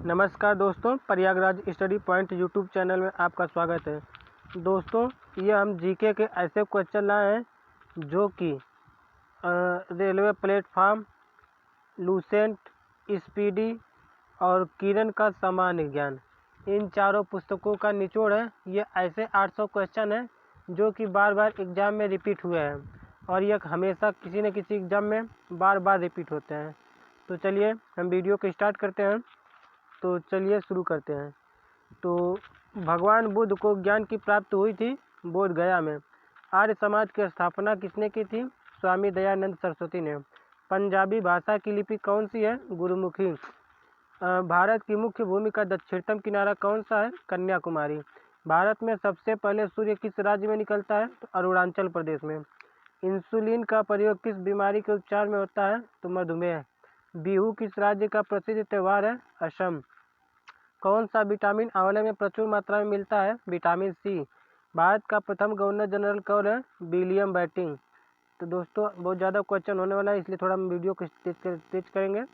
नमस्कार दोस्तों, Prayagraj study point YouTube channel में आपका स्वागत है। दोस्तों, ये हम जीके के ऐसे क्वेश्चन लाए हैं जो कि रेलवे प्लेटफार्म, लूसेंट, स्पीडी और किरण का सामान्य ज्ञान, इन चारों पुस्तकों का निचोड़ है। ये ऐसे 800 क्वेश्चन हैं जो कि बार बार एग्ज़ाम में रिपीट हुए हैं और ये हमेशा किसी न किसी एग्ज़ाम में बार बार रिपीट होते हैं। तो चलिए हम वीडियो को स्टार्ट करते हैं। तो चलिए शुरू करते हैं। तो भगवान बुद्ध को ज्ञान की प्राप्ति हुई थी बोध गया में। आर्य समाज की स्थापना किसने की थी? स्वामी दयानंद सरस्वती ने। पंजाबी भाषा की लिपि कौन सी है? गुरुमुखी। भारत की मुख्य भूमि का दक्षिणतम किनारा कौन सा है? कन्याकुमारी। भारत में सबसे पहले सूर्य किस राज्य में निकलता है? तो अरुणाचल प्रदेश में। इंसुलिन का प्रयोग किस बीमारी के उपचार में होता है? तो मधुमेह। बिहू किस राज्य का प्रसिद्ध त्यौहार है? असम। कौन सा विटामिन आंवले में प्रचुर मात्रा में मिलता है? Vitamin C. भारत का प्रथम गवर्नर जनरल कौन है? William Bentinck. तो दोस्तों, बहुत ज़्यादा क्वेश्चन होने वाला है, इसलिए थोड़ा हम वीडियो को तेज करेंगे।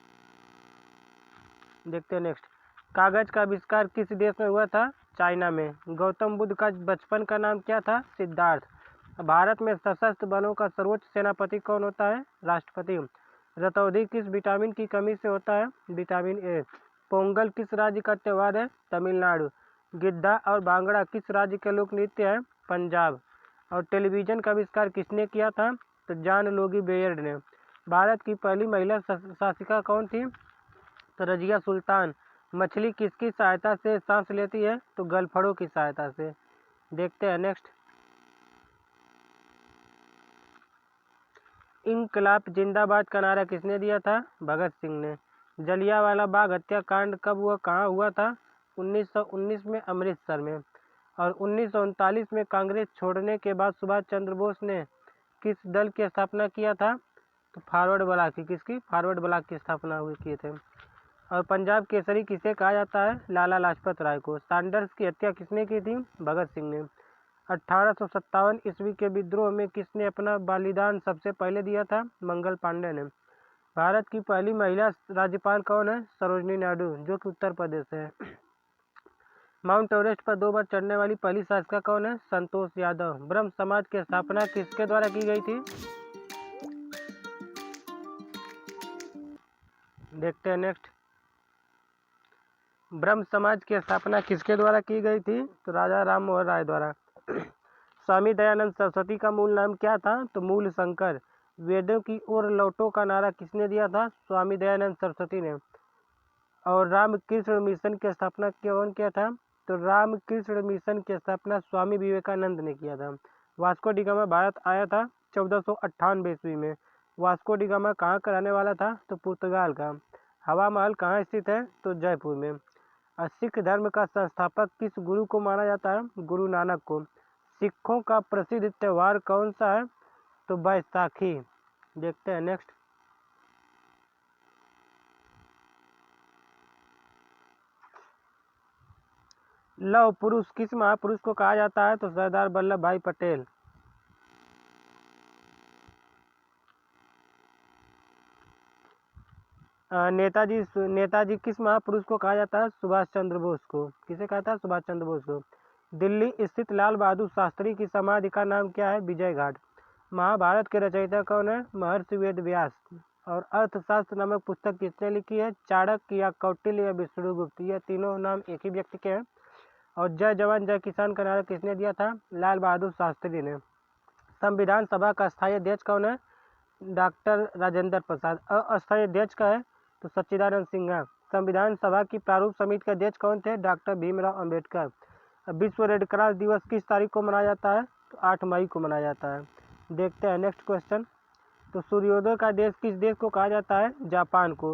देखते हैं नेक्स्ट। कागज का आविष्कार किस देश में हुआ था? चाइना में। गौतम बुद्ध का बचपन का नाम क्या था? सिद्धार्थ। भारत में सशस्त्र बलों का सर्वोच्च सेनापति कौन होता है? राष्ट्रपति। रतौंधी किस विटामिन की कमी से होता है? Vitamin A. पोंगल किस राज्य का त्यौहार है? तमिलनाडु। गिद्धा और भांगड़ा किस राज्य के लोक नृत्य है? पंजाब। और टेलीविज़न का आविष्कार किसने किया था? तो जॉन लोगी बेयर्ड ने। भारत की पहली महिला शासिका कौन थी? तो रजिया सुल्तान। मछली किसकी सहायता से सांस लेती है? तो गलफड़ों की सहायता से। देखते हैं नेक्स्ट। इंकलाब जिंदाबाद का नारा किसने दिया था? भगत सिंह ने। जलियांवाला बाग हत्याकांड कब हुआ, कहाँ हुआ था? 1919 में अमृतसर में। और 1939 में कांग्रेस छोड़ने के बाद सुभाष चंद्र बोस ने किस दल की स्थापना किया था? तो फॉरवर्ड ब्लॉक की। किसकी? फॉरवर्ड ब्लॉक की स्थापना हुई किए थे। और पंजाब केसरी किसे कहा जाता है? लाला लाजपत राय को। सैंडर्स की हत्या किसने की थी? भगत सिंह ने। 1857 ईस्वी के विद्रोह में किसने अपना बलिदान सबसे पहले दिया था? मंगल पांडे ने। भारत की पहली महिला राज्यपाल कौन है? सरोजनी नायडू, जो कि उत्तर प्रदेश से है। माउंट एवरेस्ट पर 2 बार चढ़ने वाली पहली शासिका कौन है? संतोष यादव। ब्रह्म समाज की स्थापना किसके द्वारा की गई थी? देखते हैं नेक्स्ट। ब्रह्म समाज की स्थापना किसके द्वारा की गई थी? तो राजा राम मोहन राय द्वारा। स्वामी दयानंद सरस्वती का मूल नाम क्या था? तो मूल शंकर। वेदों की ओर लौटो का नारा किसने दिया था? स्वामी दयानंद सरस्वती ने। और रामकृष्ण मिशन की स्थापना कौन किया था? तो रामकृष्ण मिशन की स्थापना स्वामी विवेकानंद ने किया था। वास्को डी गामा भारत आया था 1498 ईस्वी में। वास्को डी गामा कहाँ का रहने वाला था? तो पुर्तगाल का। हवा महल कहाँ स्थित है? तो जयपुर में। और सिख धर्म का संस्थापक किस गुरु को माना जाता है? गुरु नानक को। सिखों का प्रसिद्ध त्यौहार कौन सा है? तो बैसाखी। देखते हैं नेक्स्ट। लौह पुरुष किस महापुरुष को कहा जाता है? तो सरदार वल्लभ भाई पटेल। नेताजी किस महापुरुष को कहा जाता है? सुभाष चंद्र बोस को। किसे कहता है? सुभाष चंद्र बोस को। दिल्ली स्थित लाल बहादुर शास्त्री की समाधि का नाम क्या है? विजय घाट। महाभारत के रचयिता कौन है? महर्षि वेद व्यास। और अर्थशास्त्र नामक पुस्तक किसने लिखी है? चाणक्य या कौटिल्य या विष्णुगुप्त। यह तीनों नाम एक ही व्यक्ति के हैं। और जय जवान जय किसान का नारा किसने दिया था? लाल बहादुर शास्त्री ने। संविधान सभा का स्थायी अध्यक्ष कौन है? डॉक्टर राजेंद्र प्रसाद। अस्थायी अध्यक्ष का है? तो सच्चिदानंद सिन्हा। संविधान सभा की प्रारूप समिति के अध्यक्ष कौन थे? डॉक्टर भीमराव अंबेडकर। विश्व रेड क्रॉस दिवस किस तारीख को मनाया जाता है? तो 8 मई को मनाया जाता है। देखते हैं नेक्स्ट क्वेश्चन। तो सूर्योदय का देश किस देश को कहा जाता है? जापान को।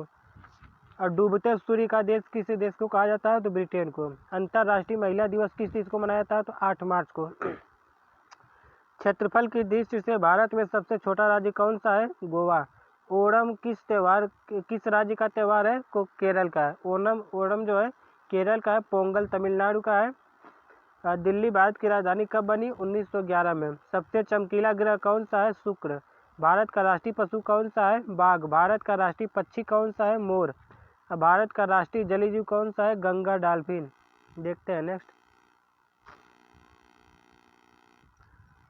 और डूबते सूर्य का देश किस देश को कहा जाता है? तो ब्रिटेन को। अंतर्राष्ट्रीय महिला दिवस किस चीज़ को मनाया जाता है? तो 8 मार्च को। क्षेत्रफल की दृष्टि से भारत में सबसे छोटा राज्य कौन सा है? गोवा। ओणम किस राज्य का त्यौहार है? को केरल का है। ओणम जो है केरल का है। पोंगल तमिलनाडु का है। दिल्ली भारत की राजधानी कब बनी? 1911 में। सबसे चमकीला ग्रह कौन सा है? शुक्र। भारत का राष्ट्रीय पशु कौन सा है? बाघ। भारत का राष्ट्रीय पक्षी कौन सा है? मोर। भारत का राष्ट्रीय जलीय जीव कौन सा है? गंगा डॉल्फिन। देखते हैं नेक्स्ट।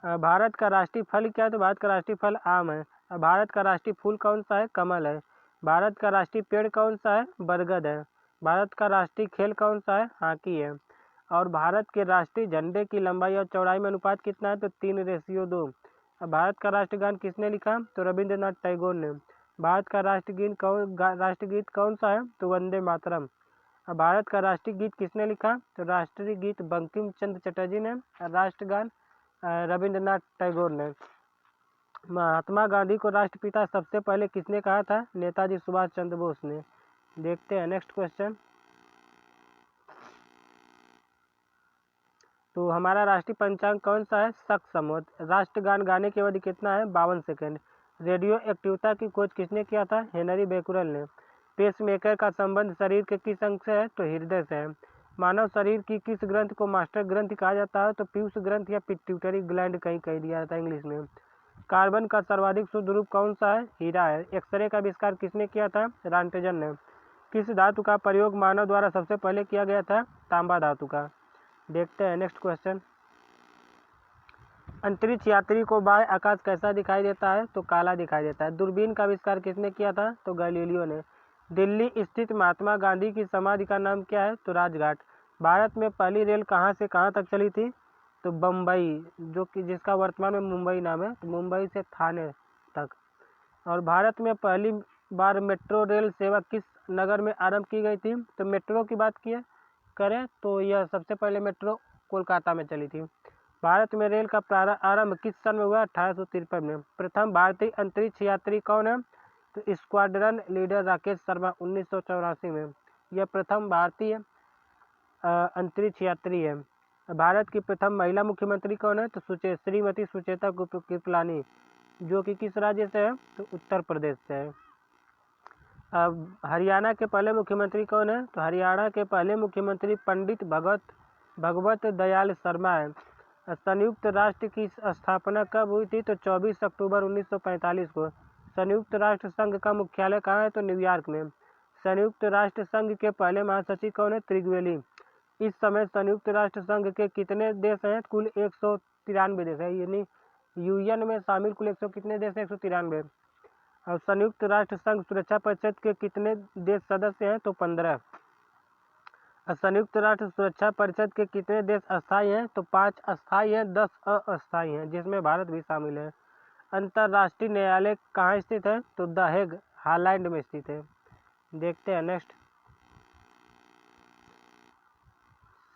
भारत का राष्ट्रीय फल क्या है? तो भारत का राष्ट्रीय फल आम है। भारत का राष्ट्रीय फूल कौन सा है? कमल है। भारत का राष्ट्रीय पेड़ कौन सा है? बरगद है। भारत का राष्ट्रीय खेल कौन सा है? हॉकी है। और भारत के राष्ट्रीय झंडे की लंबाई और चौड़ाई में अनुपात कितना है? तो 3:2। भारत का राष्ट्रगान किसने लिखा? तो रविंद्रनाथ टैगोर ने। भारत का राष्ट्रगीत कौन सा है? तो वंदे मातरम। भारत का राष्ट्रीय गीत किसने लिखा? तो राष्ट्रीय गीत बंकिम चंद्र चटर्जी ने। राष्ट्रगान रविंद्रनाथ टैगोर ने। महात्मा गांधी को राष्ट्रपिता सबसे पहले किसने कहा था? नेताजी सुभाष चंद्र बोस ने। देखते हैं नेक्स्ट क्वेश्चन। तो हमारा राष्ट्रीय पंचांग कौन सा है? शक संवत। राष्ट्रगान गाने की अवधि कितना है? 52 सेकेंड। रेडियो एक्टिविटी की खोज किसने किया था? हेनरी बेकुरल ने। पेसमेकर का संबंध शरीर के किस अंग से है? तो हृदय से है। मानव शरीर की किस ग्रंथि को मास्टर ग्रंथि कहा जाता है? तो पीयूष ग्रंथि या पिट्यूटरी ग्लैंड कहीं कह दिया जाता है इंग्लिश में। कार्बन का सर्वाधिक शुद्ध रूप कौन सा है? हीरा है। एक्सरे का आविष्कार किसने किया था? रॉन्टजन ने। किस धातु का प्रयोग मानव द्वारा सबसे पहले किया गया था? तांबा धातु का। देखते हैं नेक्स्ट क्वेश्चन। अंतरिक्ष यात्री को बाह्य आकाश कैसा दिखाई देता है? तो काला दिखाई देता है। दूरबीन का आविष्कार किसने किया था? तो गैलीलियो ने। दिल्ली स्थित महात्मा गांधी की समाधि का नाम क्या है? तो राजघाट। भारत में पहली रेल कहाँ से कहाँ तक चली थी? तो बम्बई, जो कि जिसका वर्तमान में मुंबई नाम है, तो मुंबई से थाने तक। और भारत में पहली बार मेट्रो रेल सेवा किस नगर में आरंभ की गई थी? तो मेट्रो की बात करें तो यह सबसे पहले मेट्रो कोलकाता में चली थी। भारत में रेल का आरंभ किस सन में हुआ? 1853 में। प्रथम भारतीय अंतरिक्ष यात्री कौन है? तो स्क्वाड्रन लीडर राकेश शर्मा 1984 में। यह प्रथम भारतीय अंतरिक्ष यात्री है। भारत की प्रथम महिला मुख्यमंत्री कौन है? तो श्रीमती सुचेता कृपलानी, जो कि किस राज्य से है? तो उत्तर प्रदेश से है। अब हरियाणा के पहले मुख्यमंत्री कौन है? तो हरियाणा के पहले मुख्यमंत्री पंडित भगवत दयाल शर्मा है। संयुक्त राष्ट्र की स्थापना कब हुई थी? तो 24 अक्टूबर 1945 को। संयुक्त राष्ट्र संघ का मुख्यालय कहाँ है? तो न्यूयॉर्क में। संयुक्त राष्ट्र संघ के पहले महासचिव कौन है? त्रिगवेली। इस समय संयुक्त राष्ट्र संघ के कितने देश हैं? कुल 193 देश है, यानी यूएन में शामिल कुल 100 कितने देश हैं? 193। और संयुक्त राष्ट्र संघ सुरक्षा परिषद के कितने देश सदस्य हैं? तो 15। संयुक्त राष्ट्र सुरक्षा परिषद के कितने देश अस्थायी हैं? तो 5 अस्थायी हैं, 10 अस्थायी हैं, जिसमें भारत भी शामिल है। अंतर्राष्ट्रीय न्यायालय कहाँ स्थित है? तो द हेग, हॉलैंड में स्थित है। देखते हैं नेक्स्ट।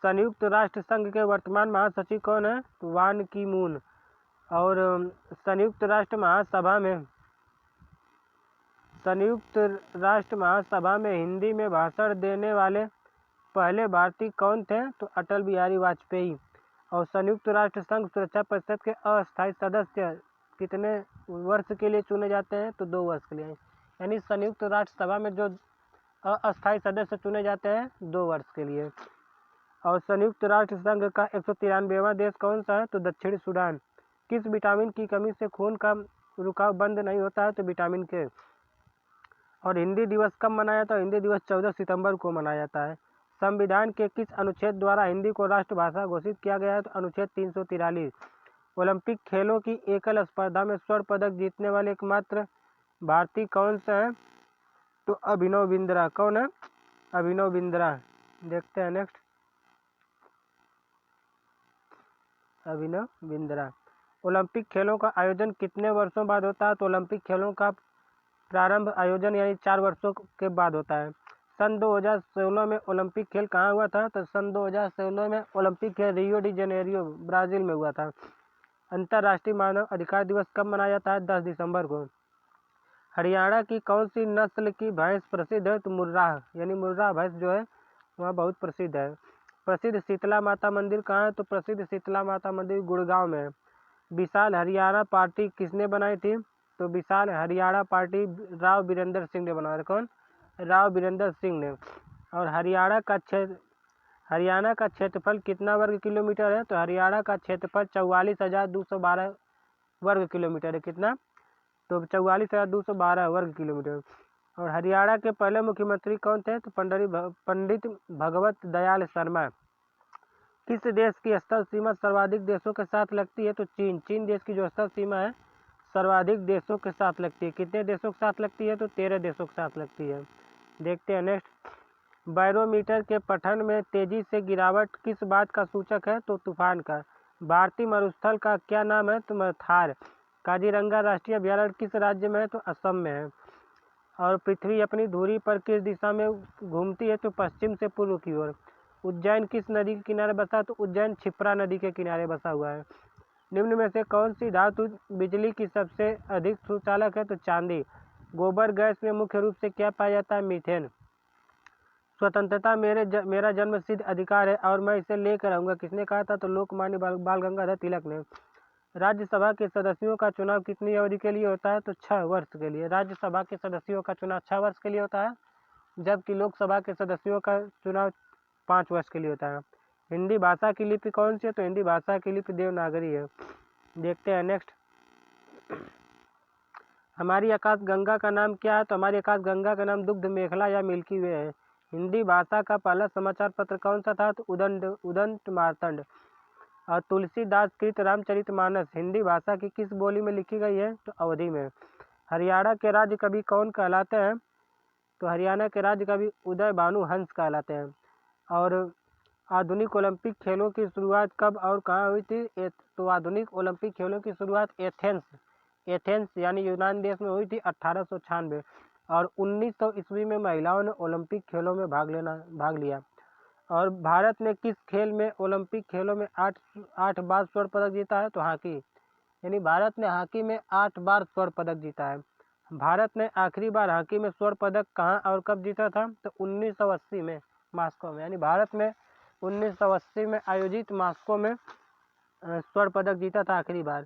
संयुक्त राष्ट्र संघ के वर्तमान महासचिव कौन है? तो वान की मून। और संयुक्त राष्ट्र महासभा में हिंदी में भाषण देने वाले पहले भारतीय कौन थे? तो अटल बिहारी वाजपेयी। और संयुक्त राष्ट्र संघ सुरक्षा परिषद के अस्थायी सदस्य कितने वर्ष के लिए चुने जाते हैं? तो 2 वर्ष के लिए। यानी संयुक्त राष्ट्र सभा में जो अस्थायी सदस्य चुने जाते हैं 2 वर्ष के लिए। और संयुक्त राष्ट्र संघ का 193वां देश कौन सा है? तो दक्षिण सूडान। किस विटामिन की कमी से खून का रुकाव बंद नहीं होता है? तो विटामिन के। और हिंदी दिवस कब मनाया जाता है? हिंदी दिवस 14 सितंबर को मनाया जाता है। संविधान के किस अनुच्छेद द्वारा हिंदी को राष्ट्रभाषा घोषित किया गया है? तो अनुच्छेद 343। ओलंपिक खेलों की एकल स्पर्धा में स्वर्ण पदक जीतने वाले एकमात्र भारतीय कौन से हैं? तो अभिनव बिंद्रा। कौन है? अभिनव बिंद्रा। देखते हैं नेक्स्ट। अभिनव बिंद्रा। ओलंपिक खेलों का आयोजन कितने वर्षों बाद होता है? तो ओलंपिक खेलों का प्रारंभ आयोजन यानी 4 वर्षों के बाद होता है। सन 2016 में ओलंपिक खेल कहाँ हुआ था? तो सन 2016 में ओलंपिक खेल रियो डी जेनेरियो, ब्राज़ील में हुआ था। अंतर्राष्ट्रीय मानव अधिकार दिवस कब मनाया जाता है? 10 दिसंबर को। हरियाणा की कौन सी नस्ल की भैंस प्रसिद्ध है? तो मुर्राह, यानी मुर्राह भैंस जो है वह बहुत प्रसिद्ध है। प्रसिद्ध शीतला माता मंदिर कहाँ है? तो प्रसिद्ध शीतला माता मंदिर गुड़गांव में है। विशाल हरियाणा पार्टी किसने बनाई थी? तो विशाल हरियाणा पार्टी राव बीरेंद्र सिंह ने बनाया। कौन? राव बीरेंद्र सिंह ने। और हरियाणा का क्षेत्रफल कितना वर्ग किलोमीटर है? तो हरियाणा का क्षेत्रफल 44,212 वर्ग किलोमीटर है। कितना? तो 44,212 वर्ग किलोमीटर। और हरियाणा के पहले मुख्यमंत्री कौन थे? तो पंडित भगवत दयाल शर्मा। किस देश की स्थल सीमा सर्वाधिक देशों के साथ लगती है? तो चीन देश की जो स्थल सीमा है सर्वाधिक देशों के साथ लगती है। कितने देशों के साथ लगती है? तो 13 देशों के साथ लगती है। देखते हैं नेक्स्ट। बैरोमीटर के पठन में तेजी से गिरावट किस बात का सूचक है? तो तूफान का। भारतीय मरुस्थल का क्या नाम है? तो थार। काजीरंगा राष्ट्रीय अभयारण्य किस राज्य में है? तो असम में है। और पृथ्वी अपनी धुरी पर किस दिशा में घूमती है? तो पश्चिम से पूर्व की ओर। उज्जैन किस नदी के किनारे बसा? तो उज्जैन क्षिप्रा नदी के किनारे बसा हुआ है। निम्न में से कौन सी धातु बिजली की सबसे अधिक सुचालक है? तो चांदी। गोबर गैस में मुख्य रूप से क्या पाया जाता है? मीथेन। स्वतंत्रता मेरा जन्मसिद्ध अधिकार है और मैं इसे लेकर रहूंगा, किसने कहा था? तो लोकमान्य बाल गंगाधर तिलक ने। राज्यसभा के सदस्यों का चुनाव कितनी अवधि के लिए होता है? तो 6 वर्ष के लिए। राज्यसभा के सदस्यों का चुनाव 6 वर्ष के लिए होता है, जबकि लोकसभा के सदस्यों का चुनाव 5 वर्ष के लिए होता है। हिंदी भाषा की लिपि कौन सी है? तो हिंदी भाषा की लिपि देवनागरी है। देखते हैं नेक्स्ट। हमारी आकाश गंगा का नाम क्या है? तो हमारी आकाश गंगा का नाम दुग्ध मेखला या मिल्की वे है। हिंदी भाषा का पहला समाचार पत्र कौन सा था? तो उदंत मार्तंड। और तुलसीदास कृत रामचरितमानस हिंदी भाषा की किस बोली में लिखी गई है? तो अवधी में। हरियाणा के राज्य कवि कौन कहलाते हैं? तो हरियाणा के राज्य कवि उदय भानु हंस कहलाते हैं। और आधुनिक ओलंपिक खेलों की शुरुआत कब और कहाँ हुई थी? तो आधुनिक ओलंपिक खेलों की शुरुआत एथेंस यानी यूनान देश में हुई थी 1896। और 1900 ईस्वी में महिलाओं ने ओलंपिक खेलों में भाग लिया। और भारत ने किस खेल में ओलंपिक खेलों में 8 बार स्वर्ण पदक जीता है? तो हॉकी। यानी भारत ने हॉकी में 8 बार स्वर्ण पदक जीता है। भारत ने आखिरी बार हॉकी में स्वर्ण पदक कहाँ और कब जीता था? तो 1980 में मॉस्को में। यानी भारत में 1980 में आयोजित मॉस्को में स्वर्ण पदक जीता था आखिरी बार।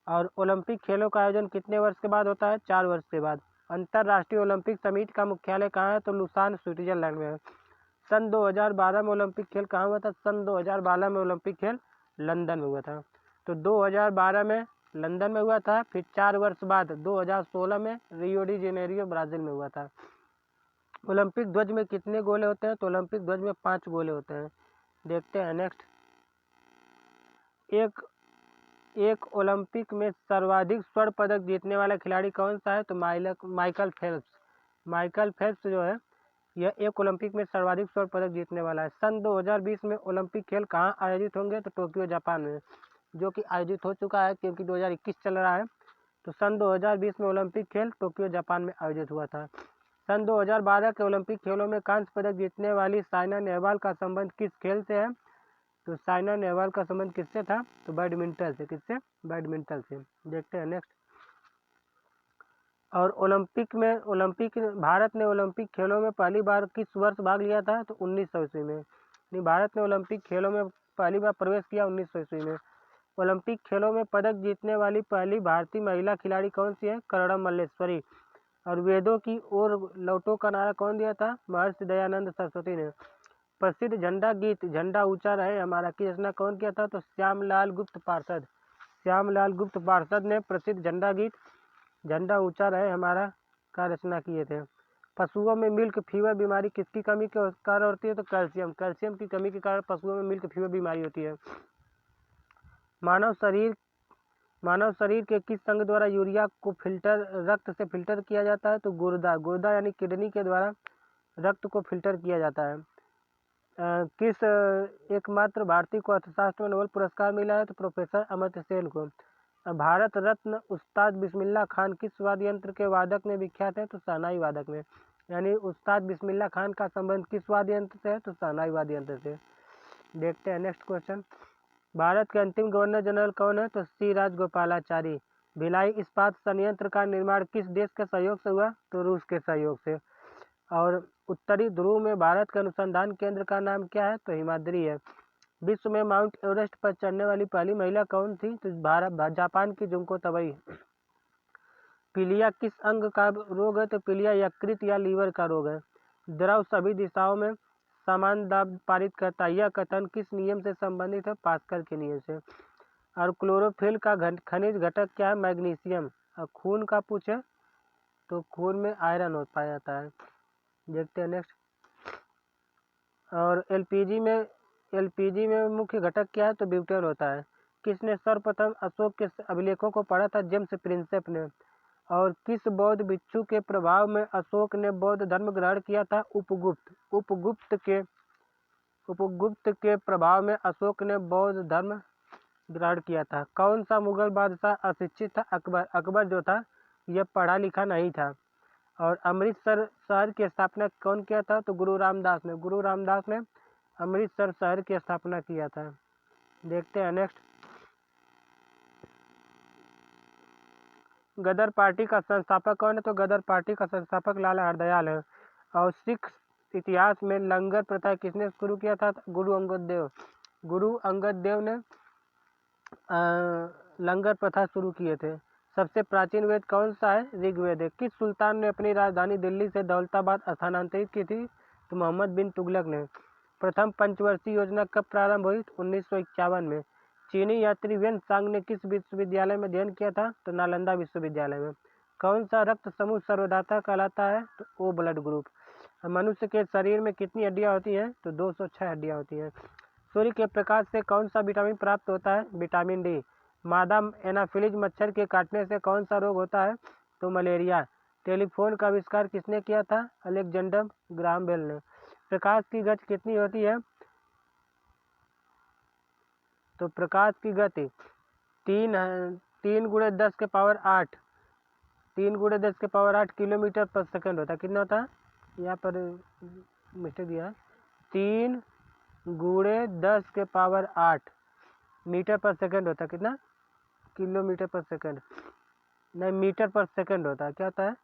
और ओलंपिक खेलों का आयोजन कितने वर्ष के बाद होता है? 4 वर्ष के बाद। अंतर्राष्ट्रीय ओलंपिक समिति का मुख्यालय कहाँ है? तो लुसान स्विट्जरलैंड में है। सन 2012 में ओलंपिक खेल कहाँ हुआ था? सन 2012 में ओलंपिक खेल लंदन में हुआ था। तो 2012 में लंदन में हुआ था, फिर 4 वर्ष बाद 2016 में रियो डी जेनेरियो ब्राज़ील में हुआ था। ओलंपिक ध्वज में कितने गोले होते हैं? तो ओलंपिक ध्वज में 5 गोले होते हैं। देखते हैं नेक्स्ट। एक ओलंपिक में सर्वाधिक स्वर्ण पदक जीतने वाला खिलाड़ी कौन सा है? तो माइकल फेल्प्स जो है यह एक ओलंपिक में सर्वाधिक स्वर्ण पदक जीतने वाला है। सन 2020 में ओलंपिक खेल कहाँ आयोजित होंगे? तो टोक्यो जापान में, जो कि आयोजित हो चुका है क्योंकि 2021 चल रहा है। तो सन 2020 में ओलंपिक खेल टोक्यो जापान में आयोजित हुआ था। सन 2012 के ओलंपिक खेलों में कांस्य पदक जीतने वाली साइना नेहवाल का संबंध किस खेल से है? तो साइना नेहवाल का संबंध किससे था? तो बैडमिंटन से। किससे? बैडमिंटन से। देखते हैं नेक्स्ट। और भारत ने ओलंपिक खेलों में पहली बार किस वर्ष भाग लिया था? तो 1900 ईस्वी में। भारत ने ओलंपिक खेलों में पहली बार प्रवेश किया 1900 ईस्वी में। ओलंपिक खेलों में पदक जीतने वाली पहली भारतीय महिला खिलाड़ी कौन सी है? करणम मल्लेश्वरी। और वेदों की ओर लौटो का नारा कौन दिया था? महर्षि दयानंद सरस्वती ने। प्रसिद्ध झंडा गीत झंडा ऊंचा रहे हमारा की रचना कौन किया था? तो श्यामलाल गुप्त पार्षद ने प्रसिद्ध झंडा गीत झंडा ऊंचा रहे हमारा का रचना किए थे। पशुओं में मिल्क फीवर बीमारी किसकी कमी के कारण होती है? तो कैल्शियम की कमी के कारण पशुओं में मिल्क फीवर बीमारी होती है। मानव शरीर के किस अंग द्वारा यूरिया को रक्त से फिल्टर किया जाता है? तो गुर्दा यानी किडनी के द्वारा रक्त को फिल्टर किया जाता है। किस एकमात्र भारतीय को अर्थशास्त्र में नोबेल पुरस्कार मिला है? तो प्रोफेसर अमर्त्य सेन को। भारत रत्न उस्ताद बिस्मिल्लाह खान किस वाद्य यंत्र के वादक में विख्यात है? तो शहनाई वादक में। यानी उस्ताद बिस्मिल्लाह खान का संबंध किस वाद्य यंत्र से है? तो शहनाई वाद्य यंत्र से। देखते हैं नेक्स्ट क्वेश्चन। भारत के अंतिम गवर्नर जनरल कौन है? तो सी राजगोपालाचारी। भिलाई इस्पात संयंत्र का निर्माण किस देश के सहयोग से हुआ? तो रूस के सहयोग से। और उत्तरी ध्रुव में भारत के अनुसंधान केंद्र का नाम क्या है? तो हिमाद्री है। विश्व में माउंट एवरेस्ट पर चढ़ने वाली पहली महिला कौन थी? तो जापान की जुंको तबई। पीलिया किस अंग का रोग है? तो पीलिया यकृत या लीवर का रोग है। द्रव सभी दिशाओं में समान दाब पारित करता है, यह कथन किस नियम से संबंधित है? पास्कल के नियम से। और क्लोरोफिल का खनिज घटक क्या है? मैग्नीशियम। और खून का पूछे तो खून में आयरन हो पाया जाता है। देखते हैं नेक्स्ट। और एलपीजी में मुख्य घटक क्या है? तो ब्यूटेन होता है। किसने सर्वप्रथम अशोक के अभिलेखों को पढ़ा था? जेम्स प्रिंसेप ने। और किस बौद्ध भिक्षु के प्रभाव में अशोक ने बौद्ध धर्म ग्रहण किया था? उपगुप्त के प्रभाव में अशोक ने बौद्ध धर्म ग्रहण किया था। कौन सा मुगल बादशाह अशिक्षित था? अकबर जो था यह पढ़ा लिखा नहीं था। और अमृतसर शहर की स्थापना कौन किया था? तो गुरु रामदास ने अमृतसर शहर की स्थापना किया था। देखते हैं नेक्स्ट। गदर पार्टी का संस्थापक कौन है? तो गदर पार्टी का संस्थापक लाला हरदयाल है। और सिख इतिहास में लंगर प्रथा किसने शुरू किया था? गुरु अंगद देव ने लंगर प्रथा शुरू किए थे। सबसे प्राचीन वेद कौन सा है? ऋग्वेद है। किस सुल्तान ने अपनी राजधानी दिल्ली से दौलताबाद स्थानांतरित की थी? तो मोहम्मद बिन तुगलक ने। प्रथम पंचवर्षीय योजना कब प्रारंभ हुई? 1951 में। चीनी यात्री वेन सांग ने किस विश्वविद्यालय में अध्ययन किया था? तो नालंदा विश्वविद्यालय में। कौन सा रक्त समूह सर्वदाता कहलाता है? तो ओ ब्लड ग्रुप। मनुष्य के शरीर में कितनी हड्डियां होती हैं? तो 206 हड्डियां होती हैं। सूर्य के प्रकाश से कौन सा विटामिन प्राप्त होता है? Vitamin D. मादा एनाफिलीज मच्छर के काटने से कौन सा रोग होता है? तो मलेरिया। टेलीफोन का आविष्कार किसने किया था? अलेक्जेंडर ग्राहम बेल ने। प्रकाश की गति कितनी होती है? तो प्रकाश की गति 3 × 10⁸ 3 × 10⁸ किलोमीटर पर सेकंड होता है। कितना होता है? यहाँ पर मिस्टेक दिया है। 3 × 10⁸ मीटर पर सेकंड होता है। कितना? किलोमीटर पर सेकंड नहीं, मीटर पर सेकंड होता है। क्या होता है?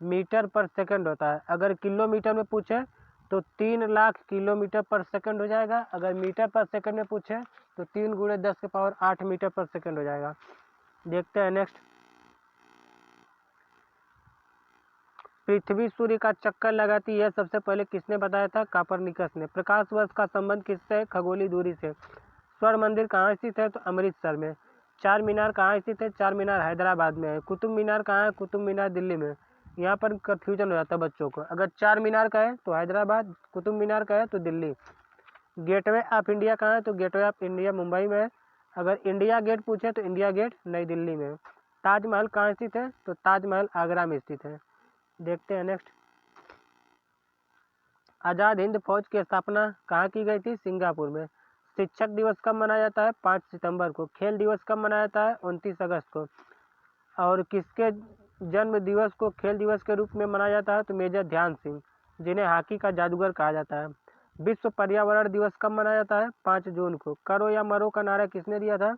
मीटर पर सेकंड होता है। अगर किलोमीटर में पूछे तो 3 लाख किलोमीटर पर सेकंड हो जाएगा। अगर मीटर पर सेकंड में पूछे तो 3 × 10⁸ मीटर पर सेकंड हो जाएगा। देखते हैं नेक्स्ट। पृथ्वी सूर्य का चक्कर लगाती है सबसे पहले किसने बताया था? कापरनिकस ने। प्रकाश वर्ष का संबंध किससे है? खगोलीय दूरी से। स्वर्ण मंदिर कहाँ स्थित है? तो अमृतसर में। चार मीनार कहाँ स्थित है? चार मीनार हैदराबाद में है। कुतुब मीनार कहाँ है? कुतुब मीनार दिल्ली में। यहाँ पर कन्फ्यूजन हो जाता है बच्चों को। अगर चार मीनार का है तो हैदराबाद, कुतुब मीनार का है तो दिल्ली। गेटवे ऑफ इंडिया कहाँ है? तो गेटवे ऑफ इंडिया मुंबई में है। अगर इंडिया गेट पूछे तो इंडिया गेट नई दिल्ली में। ताजमहल कहाँ स्थित है? तो ताजमहल आगरा में स्थित है। देखते हैं नेक्स्ट। आज़ाद हिंद फौज की स्थापना कहाँ की गई थी? सिंगापुर में। शिक्षक दिवस कब मनाया जाता है? 5 सितंबर को। खेल दिवस कब मनाया जाता है? 29 अगस्त को। और किसके जन्म दिवस को खेल दिवस के रूप में मनाया जाता है? तो मेजर ध्यान सिंह, जिन्हें हॉकी का जादूगर कहा जाता है। विश्व पर्यावरण दिवस कब मनाया जाता है? 5 जून को। करो या मरो का नारा किसने दिया था?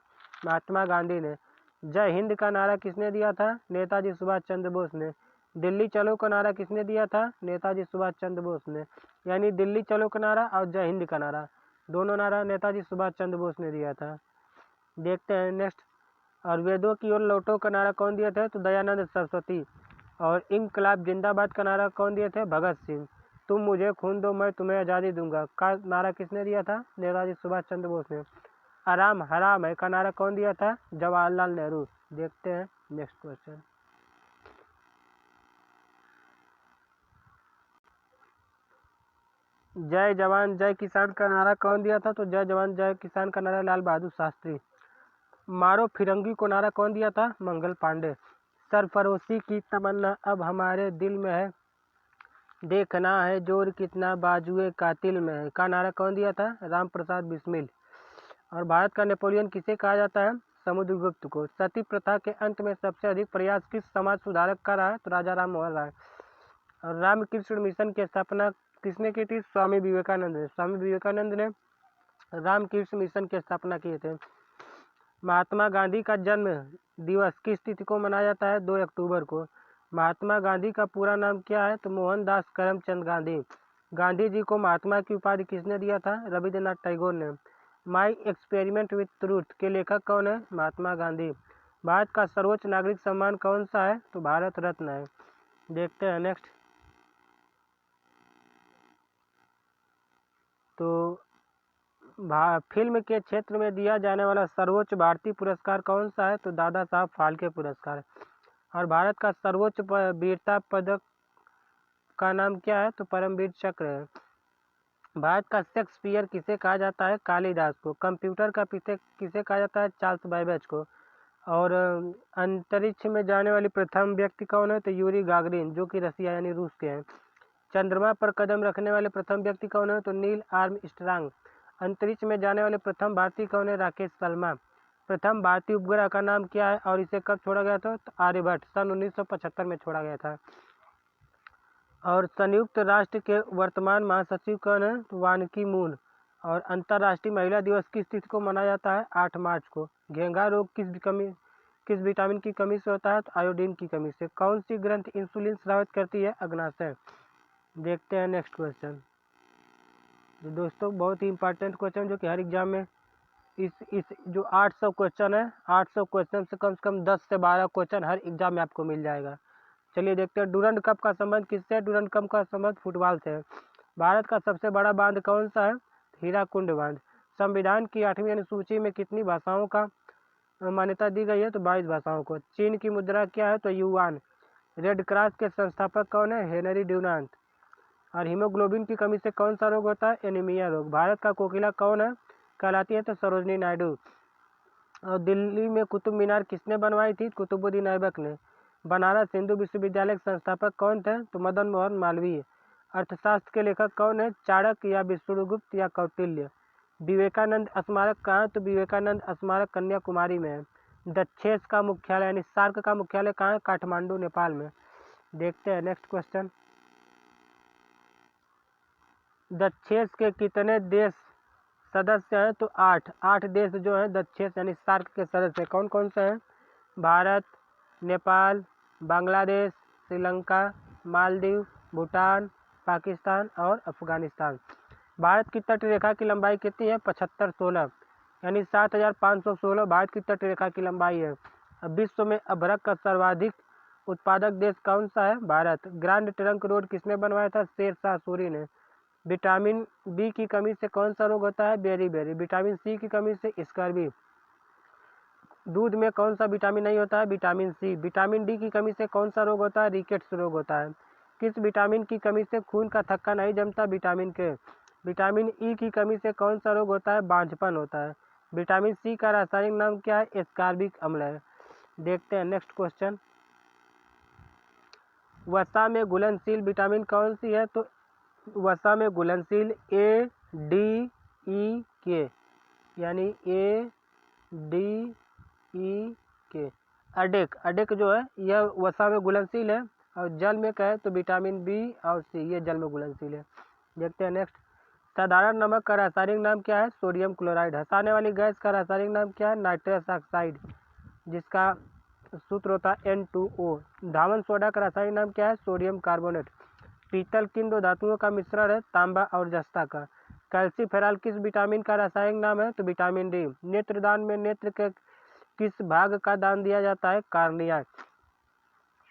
महात्मा गांधी ने। जय हिंद का नारा किसने दिया था? नेताजी सुभाष चंद्र बोस ने। दिल्ली चलो का नारा किसने दिया था? नेताजी सुभाष चंद्र बोस ने। यानी दिल्ली चलो का नारा और जय हिंद का नारा, दोनों नारा नेताजी सुभाष चंद्र बोस ने दिया था। देखते हैं नेक्स्ट। और वेदों की ओर लौटो का नारा कौन दिए थे? तो दयानंद सरस्वती। और इनकलाब जिंदाबाद का नारा कौन दिए थे? भगत सिंह। तुम मुझे खून दो मैं तुम्हें आज़ादी दूंगा का नारा किसने दिया था? नेताजी सुभाष चंद्र बोस ने। आराम हराम है का नारा कौन दिया था? जवाहरलाल नेहरू। देखते हैं नेक्स्ट क्वेश्चन। जय जवान जय किसान का नारा कौन दिया था? तो जय जवान जय किसान का नारा लाल बहादुर शास्त्री। मारो फिरंगी को नारा कौन दिया था? मंगल पांडे। सरफरोशी की तमन्ना अब हमारे दिल में है, देखना है जोर कितना बाजुए कातिल में है का नारा कौन दिया था? राम प्रसाद बिस्मिल। और भारत का नेपोलियन किसे कहा जाता है? समुद्रगुप्त को। सती प्रथा के अंत में सबसे अधिक प्रयास किस समाज सुधारक का रहा है? तो राजा राम मोहन राय। और रामकृष्ण मिशन की स्थापना किसने की थी? स्वामी विवेकानंद ने। स्वामी विवेकानंद ने रामकृष्ण मिशन की स्थापना किए थे। महात्मा गांधी का जन्म दिवस किस तिथि को मनाया जाता है? 2 अक्टूबर को। महात्मा गांधी का पूरा नाम क्या है? तो मोहनदास करमचंद गांधी। गांधी जी को महात्मा की उपाधि किसने दिया था? रविंद्रनाथ टैगोर ने। माई एक्सपेरिमेंट विथ ट्रूथ के लेखक कौन है? महात्मा गांधी। भारत का सर्वोच्च नागरिक सम्मान कौन सा है? तो भारत रत्न है। देखते हैं नेक्स्ट। तो फिल्म के क्षेत्र में दिया जाने वाला सर्वोच्च भारतीय पुरस्कार कौन सा है? तो दादा साहब फाल्के पुरस्कार। और भारत का सर्वोच्च वीरता पदक का नाम क्या है? तो परमवीर चक्र है। भारत का शेक्सपियर किसे कहा जाता है? कालिदास को। कंप्यूटर का पिता किसे कहा जाता है? चार्ल्स बैबेज को। और अंतरिक्ष में जाने वाली प्रथम व्यक्ति कौन है? तो यूरी गागरिन, जो कि रसिया यानी रूस के हैं। चंद्रमा पर कदम रखने वाले प्रथम व्यक्ति कौन है? तो नील आर्मस्ट्रांग। अंतरिक्ष में जाने वाले प्रथम भारतीय कौन है? राकेश शर्मा। प्रथम भारतीय उपग्रह का नाम क्या है और इसे कब छोड़ा गया था? तो आर्यभट्ट सन 1975 में छोड़ा गया था। और संयुक्त राष्ट्र के वर्तमान महासचिव कौन है? तो वान की मून। और अंतर्राष्ट्रीय महिला दिवस किस तिथि को मनाया जाता है? 8 मार्च को। घेंघा रोग किस विटामिन की कमी से होता है? तो आयोडीन की कमी से। कौन सी ग्रंथि इंसुलिन स्रावित करती है? अग्नाशय। देखते हैं नेक्स्ट क्वेश्चन। तो दोस्तों बहुत ही इंपॉर्टेंट क्वेश्चन जो कि हर एग्जाम में इस जो 800 क्वेश्चन है, 800 क्वेश्चन से कम 10 से 12 क्वेश्चन हर एग्जाम में आपको मिल जाएगा। चलिए देखते हैं डूरंड कप का संबंध किससे है? डूरंड कप का संबंध फुटबॉल से है। भारत का सबसे बड़ा बांध कौन सा है? हीराकुंड बांध। संविधान की 8वीं अनुसूची में कितनी भाषाओं का मान्यता दी गई है? तो 22 भाषाओं को। चीन की मुद्रा क्या है? तो युआन। रेड क्रॉस के संस्थापक कौन है? हेनरी ड्यूनांत। और हीमोग्लोबिन की कमी से कौन सा रोग होता है? एनीमिया रोग। भारत का कोकिला कौन है कहलाती है? तो सरोजनी नायडू। और दिल्ली में कुतुब मीनार किसने बनवाई थी? कुतुबुद्दीन ऐबक ने। बनारस हिंदू विश्वविद्यालय के संस्थापक कौन थे? तो मदन मोहन मालवीय। अर्थशास्त्र के लेखक कौन है? चाणक्य या विष्णुगुप्त या कौटिल्य। विवेकानंद स्मारक कहाँ है? तो विवेकानंद स्मारक कन्याकुमारी में है। दक्षेस का मुख्यालय यानी सार्क का मुख्यालय कहाँ है? काठमांडू नेपाल में। देखते हैं नेक्स्ट क्वेश्चन। दक्षेस के कितने देश सदस्य हैं? तो 8 देश जो हैं दक्षेस यानी सार्क के सदस्य कौन कौन से हैं? भारत, नेपाल, बांग्लादेश, श्रीलंका, मालदीव, भूटान, पाकिस्तान और अफगानिस्तान। भारत की तट रेखा की लंबाई कितनी है? 7516 यानी 7516 भारत की तट रेखा की लंबाई है। विश्व में अभ्रक का सर्वाधिक उत्पादक देश कौन सा है? भारत। ग्रैंड ट्रंक रोड किसने बनवाया था? शेरशाह सूरी ने। विटामिन बी की कमी से कौन सा रोग होता है? बेरी। विटामिन सी की कमी से स्कर्वी। दूध में कौन सा विटामिन नहीं होता है? Vitamin C. विटामिन डी की कमी से कौन सा रोग होता है? रिकेट्स रोग होता है। किस विटामिन की कमी से खून का थक्का नहीं जमता? विटामिन के। विटामिन ई की कमी से कौन सा रोग होता है? बांझपन होता है। विटामिन सी का रासायनिक नाम क्या है? एस्कॉर्बिक अम्ल है। देखते हैं नेक्स्ट क्वेश्चन। वसा में घुलनशील विटामिन कौन सी है? तो वसा में घुलनशील ए डी ई के यानी ए डी ई के। अडेक जो है यह वसा में घुलनशील है। और जल में कहे तो विटामिन बी और सी ये जल में घुलनशील है। देखते हैं नेक्स्ट। साधारण नमक का रासायनिक नाम क्या है? Sodium chloride. हंसाने वाली गैस का रासायनिक नाम क्या है? नाइट्रस ऑक्साइड, जिसका सूत्र होता है N2O। धावन सोडा का रासायनिक नाम क्या है? Sodium carbonate. पीतल किन दो धातुओं का मिश्रण है? तांबा और जस्ता का। कैल्सीफेरॉल किस विटामिन का रासायनिक नाम है? तो विटामिन डी। नेत्रदान में नेत्र के किस भाग का दान दिया जाता है? कार्निया।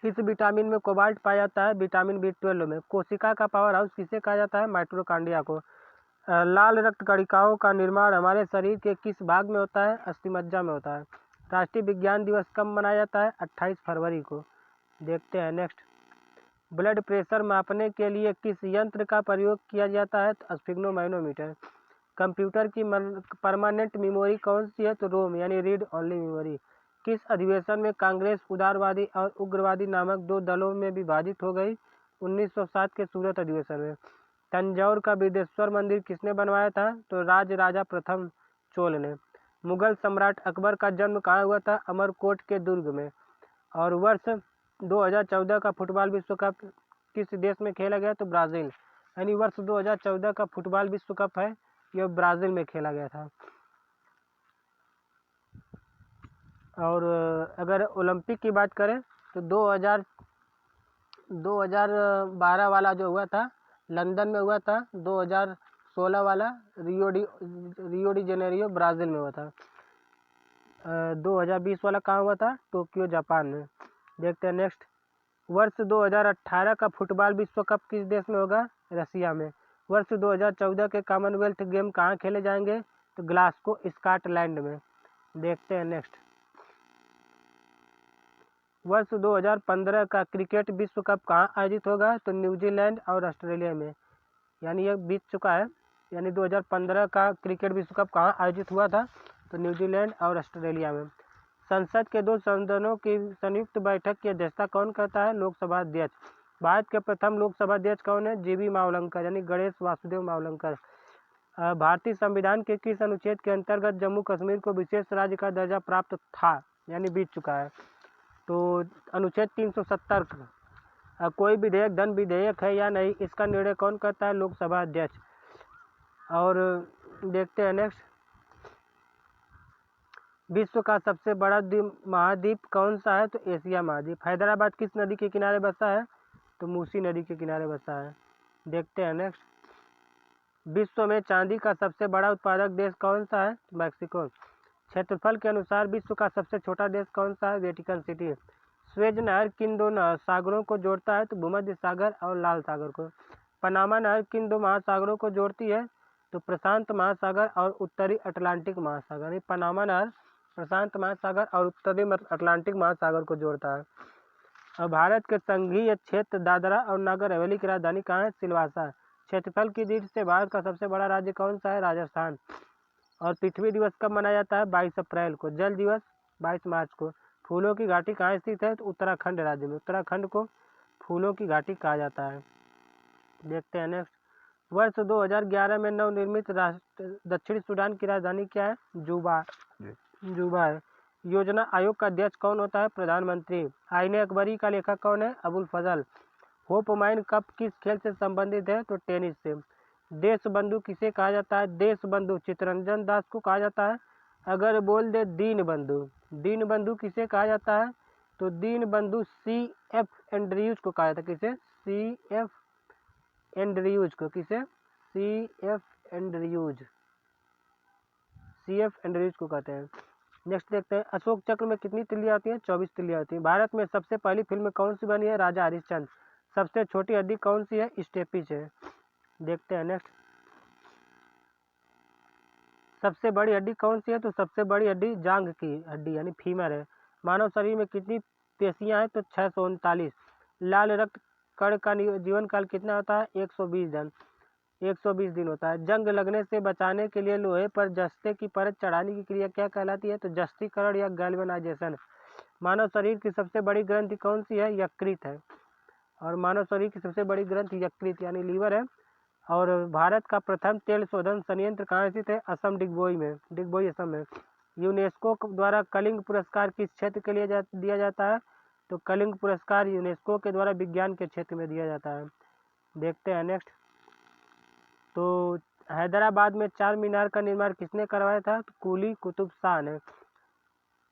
किस विटामिन में कोबाल्ट पाया जाता है? विटामिन B12 में। कोशिका का पावर हाउस किसे कहा जाता है? माइटोकॉन्ड्रिया को। लाल रक्त कणिकाओं का निर्माण हमारे शरीर के किस भाग में होता है? अस्थिमज्जा में होता है। राष्ट्रीय विज्ञान दिवस कब मनाया जाता है? 28 फरवरी को। देखते हैं नेक्स्ट। ब्लड प्रेशर मापने के लिए किस यंत्र का प्रयोग किया जाता है? तो स्फिग्नोमैनोमीटर। कंप्यूटर की परमानेंट मेमोरी कौन सी है? तो रोम यानी रीड ओनली मेमोरी। किस अधिवेशन में कांग्रेस उदारवादी और उग्रवादी नामक 2 दलों में विभाजित हो गई? 1907 के सूरत अधिवेशन में। तंजौर का बिदेश्वर मंदिर किसने बनवाया था? तो राजा प्रथम चोल ने। मुगल सम्राट अकबर का जन्म कहाँ हुआ था? अमरकोट के दुर्ग में। और वर्ष 2014 का फुटबॉल विश्व कप किस देश में खेला गया? तो ब्राज़ील। यानी वर्ष 2014 का फुटबॉल विश्व कप है यह ब्राज़ील में खेला गया था। और अगर ओलंपिक की बात करें तो 2012 वाला जो हुआ था लंदन में हुआ था। 2016 वाला रियो डी जेनेरियो ब्राज़ील में हुआ था। 2020 वाला कहाँ हुआ था? टोक्यो जापान में। देखते हैं नेक्स्ट। वर्ष 2018 का फुटबॉल विश्व कप किस देश में होगा? रसिया में। वर्ष 2014 के कॉमनवेल्थ गेम कहाँ खेले जाएंगे? तो ग्लासगो स्कॉटलैंड में। देखते हैं नेक्स्ट। वर्ष 2015 का क्रिकेट विश्व कप कहाँ आयोजित होगा? तो न्यूजीलैंड और ऑस्ट्रेलिया में, यानी यह बीत चुका है। यानी 2015 का क्रिकेट विश्व कप कहाँ आयोजित हुआ था? तो न्यूजीलैंड और ऑस्ट्रेलिया में। संसद के 2 सदनों की संयुक्त बैठक की अध्यक्षता कौन करता है? लोकसभा अध्यक्ष। भारत के प्रथम लोकसभा अध्यक्ष कौन है? जीवी मावलंकर, यानी गणेश वासुदेव मावलंकर। भारतीय संविधान के किस अनुच्छेद के अंतर्गत जम्मू कश्मीर को विशेष राज्य का दर्जा प्राप्त था? यानी बीत चुका है। तो अनुच्छेद 370 का। कोई विधेयक धन विधेयक है या नहीं, इसका निर्णय कौन करता है? लोकसभा अध्यक्ष। और देखते हैं नेक्स्ट, विश्व का सबसे बड़ा महाद्वीप कौन सा है? तो एशिया महाद्वीप। हैदराबाद किस नदी के किनारे बसा है? तो मूसी नदी के किनारे बसा है। देखते हैं नेक्स्ट, विश्व में चांदी का सबसे बड़ा उत्पादक देश कौन सा है? मैक्सिको। क्षेत्रफल के अनुसार विश्व का सबसे छोटा देश कौन सा है? Vatican city. स्वेज नहर किन 2 सागरों को जोड़ता है? तो भूमध्य सागर और लाल सागर को। पनामा नहर किन 2 महासागरों को जोड़ती है? तो प्रशांत महासागर और उत्तरी अटलांटिक महासागर। ये पनामा नहर प्रशांत महासागर और उत्तरी अटलांटिक महासागर को जोड़ता है। और भारत के संघीय क्षेत्र दादरा और नगर हवेली की राजधानी कहाँ है? सिलवासा। क्षेत्रफल की दृष्टि से भारत का सबसे बड़ा राज्य कौन सा है? राजस्थान। और पृथ्वी दिवस कब मनाया जाता है? 22 अप्रैल को। जल दिवस 22 मार्च को। फूलों की घाटी कहाँ स्थित है? तो उत्तराखंड राज्य में। उत्तराखंड को फूलों की घाटी कहा जाता है। देखते हैं नेक्स्ट, वर्ष 2011 में नवनिर्मित राष्ट्र दक्षिण सूडान की राजधानी क्या है? जुबा है। योजना आयोग का अध्यक्ष कौन होता है? प्रधानमंत्री। आईने अकबरी का लेखक कौन है? अबुल फजल। होप माइन कप किस खेल से संबंधित है? तो टेनिस से। देश बंधु किसे कहा जाता है? देश बंधु चित्तरंजन दास को कहा जाता है। अगर बोल दे दीन बंधु, दीन बंधु किसे कहा जाता है? तो दीन बंधु CF एंड्रयूज को कहा जाता है। किसे? CF एंड्रयूज को। किसे? CF एंड्रयूज को कहते हैं। नेक्स्ट देखते हैं, अशोक चक्र में कितनी तिल्लियां होती हैं? 24 तिल्लियां होती हैं। भारत में सबसे पहली फिल्म कौन सी बनी है? राजा हरिश्चंद्र। सबसे छोटी हड्डी कौन सी है? स्टेपिस है। देखते हैं नेक्स्ट, सबसे बड़ी हड्डी कौन सी है? तो सबसे बड़ी हड्डी जांघ की हड्डी यानी फीमर है। मानव शरीर में कितनी पेशियां हैं? तो 639। लाल रक्त कण का जीवन काल कितना होता है? 120 दिन होता है। जंग लगने से बचाने के लिए लोहे पर जस्ते की परत चढ़ाने की क्रिया क्या कहलाती है? तो जस्तीकरण या गैल्वेनाइजेशन। मानव शरीर की सबसे बड़ी ग्रंथि कौन सी है? यकृत है। और मानव शरीर की सबसे बड़ी ग्रंथि यकृत यानी लीवर है। और भारत का प्रथम तेल शोधन संयंत्र कहाँ स्थित है? असम डिगबोई में। डिगबोई असम में। यूनेस्को द्वारा कलिंग पुरस्कार किस क्षेत्र के लिए दिया जाता है? तो कलिंग पुरस्कार यूनेस्को के द्वारा विज्ञान के क्षेत्र में दिया जाता है। देखते हैं नेक्स्ट, तो हैदराबाद में 4 मीनार का निर्माण किसने करवाया था? तो कुली कुतुब शाह ने।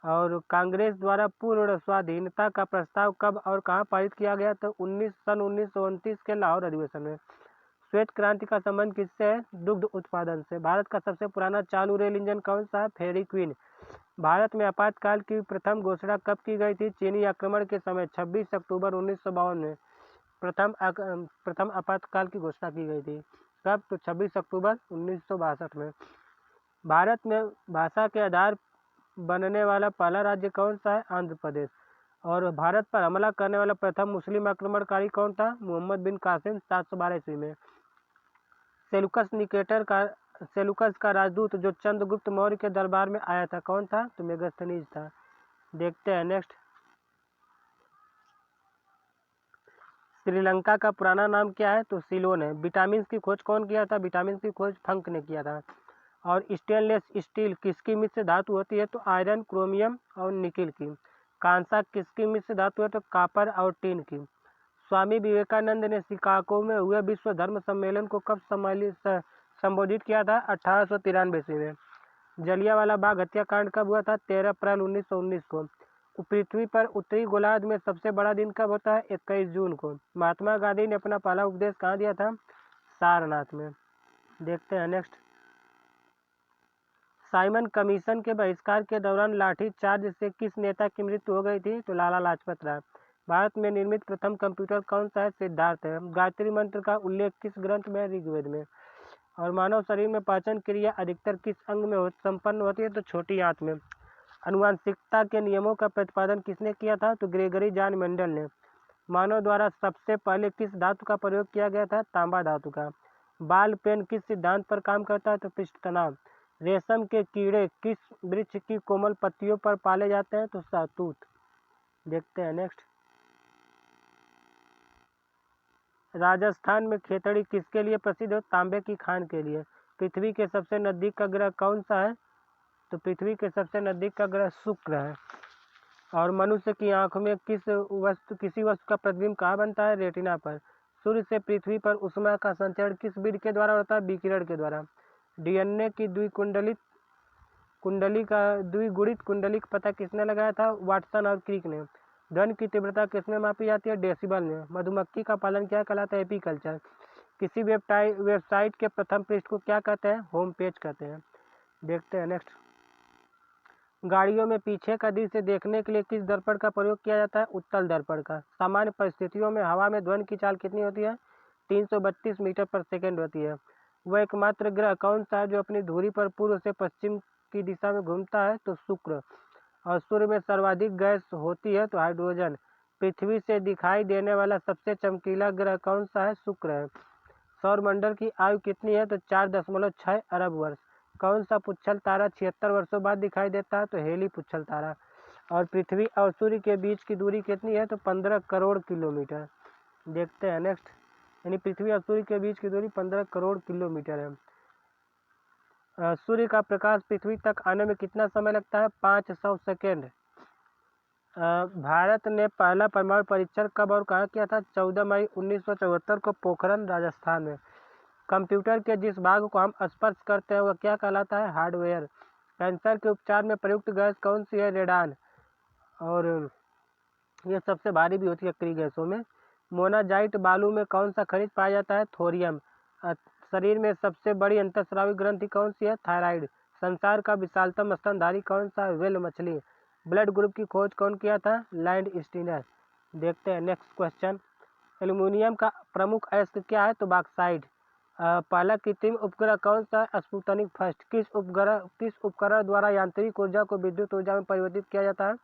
और कांग्रेस द्वारा पूर्ण स्वाधीनता का प्रस्ताव कब और कहाँ पारित किया गया? तो 1929 के लाहौर अधिवेशन में। श्वेत क्रांति का संबंध किससे है? दुग्ध उत्पादन से। भारत का सबसे पुराना चालू रेल इंजन कौन सा है? फेरी क्वीन। भारत में आपातकाल की प्रथम घोषणा कब की गई थी? चीनी आक्रमण के समय 26 अक्टूबर 1952 में प्रथम आपातकाल की घोषणा की गई थी। कब? तो 26 अक्टूबर 1962 में। भारत में भाषा के आधार बनने वाला पहला राज्य कौन सा है? आंध्र प्रदेश। और भारत पर हमला करने वाला प्रथम मुस्लिम आक्रमणकारी कौन था? मोहम्मद बिन कासिम 712 ईस्वी में। सेलुकस का राजदूत जो चंद्रगुप्त मौर्य के दरबार में आया था कौन था? तो मेगास्थनीज था। देखते हैं नेक्स्ट, श्रीलंका का पुराना नाम क्या है? तो सिलोन है। विटामिन की खोज कौन किया था? विटामिन की खोज फंक ने किया था। और स्टेनलेस स्टील किसकी मिश्र धातु होती है? तो आयरन, क्रोमियम और निकिल की। कांसा किसकी मिश्र धातु है? तो कापर और टीन की। स्वामी विवेकानंद ने शिकागो में हुए विश्व धर्म सम्मेलन को कब संबोधित किया था? 1893 ईस्वी में। जलियांवाला बाग हत्याकांड कब हुआ था? 13 अप्रैल 1919 को। पृथ्वी पर उत्तरी गोलार्ध में सबसे बड़ा दिन कब होता है? 21 जून को। महात्मा गांधी ने अपना पहला उपदेश कहाँ दिया था? सारनाथ में। देखते हैं नेक्स्ट, साइमन कमीशन के बहिष्कार के दौरान लाठीचार्ज से किस नेता की मृत्यु हो गई थी? तो लाला लाजपत राय। भारत में निर्मित प्रथम कंप्यूटर कौन सा है? सिद्धार्थ है। गायत्री मंत्र का उल्लेख किस ग्रंथ में? ऋग्वेद में। और मानव शरीर में पाचन क्रिया अधिकतर किस अंग में संपन्न होती है? तो छोटी आंत में। आनुवंशिकता के नियमों का प्रतिपादन किसने किया था? तो ग्रेगरी जॉन मेंडल ने। मानव द्वारा सबसे पहले किस धातु का प्रयोग किया गया था? तांबा धातु का। बाल पेन किस सिद्धांत पर काम करता है? तो पृष्ठ तनाव। रेशम के कीड़े किस वृक्ष की कोमल पत्तियों पर पाले जाते हैं? तो शहतूत। देखते हैं नेक्स्ट। राजस्थान में खेतड़ी किसके लिए प्रसिद्ध है? तांबे की खान के लिए। पृथ्वी के सबसे नजदीक का ग्रह कौन सा है? तो पृथ्वी के सबसे नजदीक का ग्रह शुक्र है। और मनुष्य की आंख में किसी वस्तु का प्रतिबिंब कहाँ बनता है? रेटिना पर। सूर्य से पृथ्वी पर ऊष्मा का संचरण किस बीज के द्वारा होता है? विकिरण के द्वारा। डीएनए की द्विगुणित कुंडली का पता किसने लगाया था? वाटसन और क्रिक ने। ध्वनि की तीव्रता किसमें मापी जाती है? डेसिबल में। मधुमक्खी का पालन क्या कहलाता है? एपीकल्चर। किसी वेबसाइट के प्रथम पृष्ठ को क्या कहते हैं? होम पेज कहते हैं। देखते हैं नेक्स्ट। गाड़ियों में पीछे का दृश्य देखने के लिए किस दर्पण का प्रयोग किया जाता है? उत्तल दर्पण का। सामान्य परिस्थितियों में हवा में ध्वनि की चाल कितनी होती है? 332 मीटर पर सेकेंड होती है। वह एकमात्र ग्रह कौन सा है जो अपनी धुरी पर पूर्व से पश्चिम की दिशा में घूमता है? तो शुक्र। और सूर्य में सर्वाधिक गैस होती है? तो हाइड्रोजन। पृथ्वी से दिखाई देने वाला सबसे चमकीला ग्रह कौन सा है? शुक्र है। सौरमंडल की आयु कितनी है? तो 4.6 अरब वर्ष। कौन सा पुच्छल तारा 76 वर्षों बाद दिखाई देता है? तो हेली पुच्छल तारा। और पृथ्वी और सूर्य के बीच की दूरी कितनी है? तो 15 करोड़ किलोमीटर। देखते हैं नेक्स्ट। यानी पृथ्वी और सूर्य के बीच की दूरी 15 करोड़ किलोमीटर है। सूर्य का प्रकाश पृथ्वी तक आने में कितना समय लगता है? 500 सेकेंड। भारत ने पहला परमाणु परीक्षण कब और कहाँ किया था? 14 मई 1974 को पोखरण राजस्थान में। कंप्यूटर के जिस भाग को हम स्पर्श करते हैं वह क्या कहलाता है? हार्डवेयर। कैंसर के उपचार में प्रयुक्त गैस कौन सी है? रेडान। और ये सबसे भारी भी होती है कई गैसों में। मोनाजाइट बालू में कौन सा खनिज पाया जाता है? थोरियम। शरीर में सबसे बड़ी अंतःस्रावी ग्रंथि कौन सी है? थायराइड। संसार का विशालतम स्तनधारी कौन सा है? व्हेल मछली। ब्लड ग्रुप की खोज कौन किया था? Land Steiner. देखते हैं नेक्स्ट क्वेश्चन। एल्युमिनियम का प्रमुख अयस्क क्या है? तो बॉक्साइट। पहला कृत्रिम उपग्रह कौन सा है? Sputnik first. किस उपकरण द्वारा यांत्रिक ऊर्जा को विद्युत ऊर्जा में परिवर्तित किया जाता है?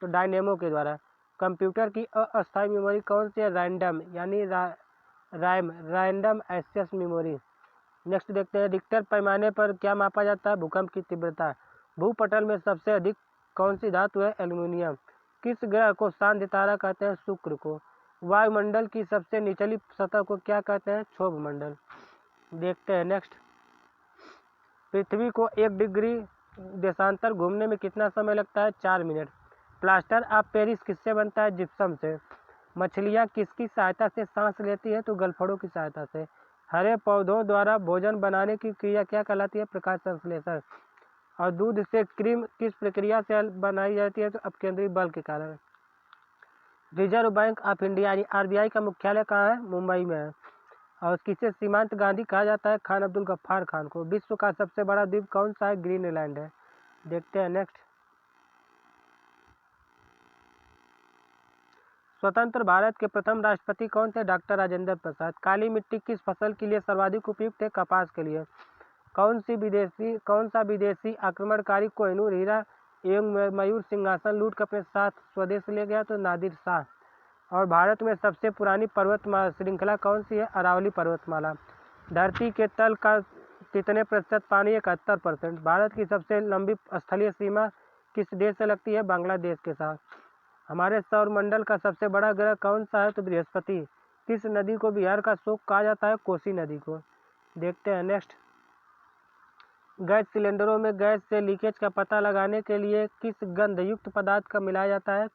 तो डायनेमो के द्वारा। कंप्यूटर की अस्थायी मेमोरी कौन सी है? रैंडम यानी रैंडम एक्सेस मेमोरी। नेक्स्ट देखते हैं। रिक्टर पैमाने पर क्या मापा जाता है? भूकंप की तीव्रता। भूपटल में सबसे अधिक कौन सी धातु है? एल्युमिनियम। किस ग्रह को शांत तारा कहते हैं? शुक्र को। वायुमंडल की सबसे निचली सतह को क्या कहते हैं? क्षोभ मंडल। देखते हैं नेक्स्ट। पृथ्वी को 1 डिग्री देशांतर घूमने में कितना समय लगता है? 4 मिनट। प्लास्टर ऑफ पेरिस किससे बनता है? जिप्सम से। मछलियाँ किसकी सहायता से सांस लेती है? तो गलफड़ों की सहायता से। हरे पौधों द्वारा भोजन बनाने की क्रिया क्या कहलाती है? प्रकाश संश्लेषण। और दूध से क्रीम किस प्रक्रिया से बनाई जाती है? तो अपकेंद्री बल के कारण। रिजर्व बैंक ऑफ इंडिया यानी आरबीआई का मुख्यालय कहाँ है? मुंबई में है। और किसे सीमांत गांधी कहा जाता है? खान अब्दुल गफ्फार खान को। विश्व का सबसे बड़ा द्वीप कौन सा है? ग्रीनलैंड है। देखते हैं नेक्स्ट। स्वतंत्र भारत के प्रथम राष्ट्रपति कौन थे? डॉक्टर राजेंद्र प्रसाद। काली मिट्टी किस फसल के लिए सर्वाधिक उपयुक्त है? कपास के लिए। कौन सा विदेशी आक्रमणकारी कोहिनूर हीरा एवं मयूर सिंहासन लूट कर अपने साथ स्वदेश ले गया? तो नादिर शाह। और भारत में सबसे पुरानी पर्वतमाला श्रृंखला कौन सी है? अरावली पर्वतमाला। धरती के तल का कितने प्रतिशत पानी? 71%। भारत की सबसे लंबी स्थलीय सीमा किस देश से लगती है? बांग्लादेश के साथ। हमारे सौरमंडल का सबसे बड़ा ग्रह कौन सा है? तो बृहस्पति। किस नदी को बिहार का शोक कहा जाता है? कोसी नदी को। देखते हैं नेक्स्ट। गैस सिलेंडरों में गैस से लीकेज का पता लगाने के लिए किस गंधयुक्त पदार्थ का मिलाया जाता है?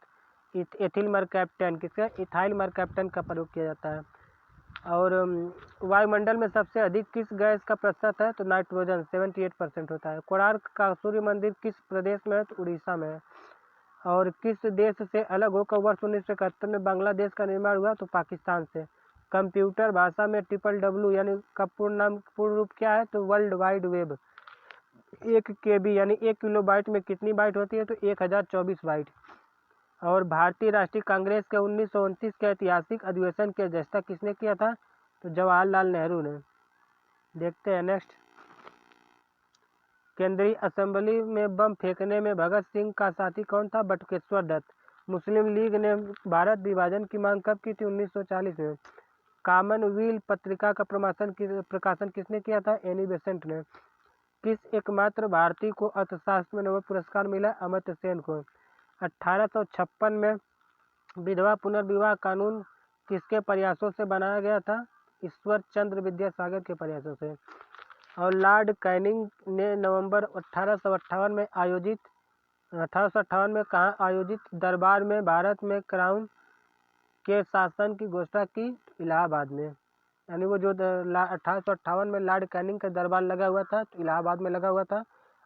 Ethyl mercaptan. किसका? इथाइल मरकैप्टन का प्रयोग किया जाता है। और वायुमंडल में सबसे अधिक किस गैस का प्रतिशत है? तो नाइट्रोजन 78% होता है। कोणार्क का सूर्य मंदिर किस प्रदेश में है? तो उड़ीसा में है। और किस देश से अलग होकर वर्ष 1971 में बांग्लादेश का निर्माण हुआ? तो पाकिस्तान से। कंप्यूटर भाषा में WWW यानी का पूर्ण रूप क्या है? तो वर्ल्ड वाइड वेब। 1 KB यानी 1 किलोबाइट में कितनी बाइट होती है? तो 1024 बाइट। और भारतीय राष्ट्रीय कांग्रेस के 1929 के ऐतिहासिक अधिवेशन की अध्यक्षता किसने किया था? तो जवाहरलाल नेहरू ने। देखते हैं नेक्स्ट। केंद्रीय असेंबली में बम फेंकने में भगत सिंह का साथी कौन था? बटुकेश्वर दत्त। मुस्लिम लीग ने भारत विभाजन की मांग कब की थी? 1940 में। कॉमनवेल्थ पत्रिका का प्रकाशन किसने किया था? एनी बेसेंट ने। किस एकमात्र भारतीय को अर्थशास्त्र में नोबेल पुरस्कार मिला? अमर्त्य सेन को। 1856 में विधवा पुनर्विवाह कानून किसके प्रयासों से बनाया गया था? ईश्वर चंद्र विद्यासागर के प्रयासों से। और लॉर्ड कैनिंग ने नवंबर 1858 में कहाँ आयोजित दरबार में भारत में क्राउन के शासन की घोषणा की? इलाहाबाद में। यानी वो जो 1858 में लॉर्ड कैनिंग का दरबार लगा हुआ था, तो इलाहाबाद में लगा हुआ था,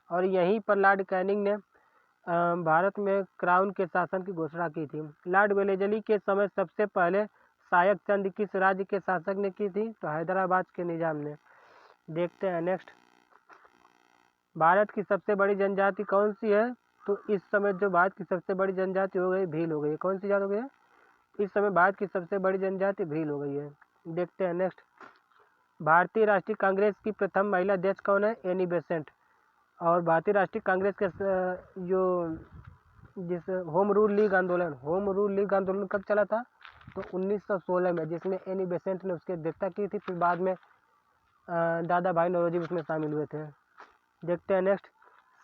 और यहीं पर लॉर्ड कैनिंग ने भारत में क्राउन के शासन की घोषणा की थी। लॉर्ड वेलेस्ली के समय सबसे पहले सहायक चंद किस राज्य के शासक ने की थी? तो हैदराबाद के निजाम ने। देखते हैं नेक्स्ट। भारत की सबसे बड़ी जनजाति कौन सी है? तो इस समय जो भारत की सबसे बड़ी जनजाति हो गई, भील हो गई है। कौन सी जाति हो गई है? इस समय भारत की सबसे बड़ी जनजाति भील हो गई है। देखते हैं नेक्स्ट। भारतीय राष्ट्रीय कांग्रेस की प्रथम महिला अध्यक्ष कौन है? Annie Besant. और भारतीय राष्ट्रीय कांग्रेस के जो जिस होम रूल लीग आंदोलन कब चला था? तो 1916 में, जिसमें एनी बेसेंट ने उसकी अध्यक्षता की थी। फिर बाद में दादा भाई नौरोजी उसमें शामिल हुए थे। देखते हैं नेक्स्ट।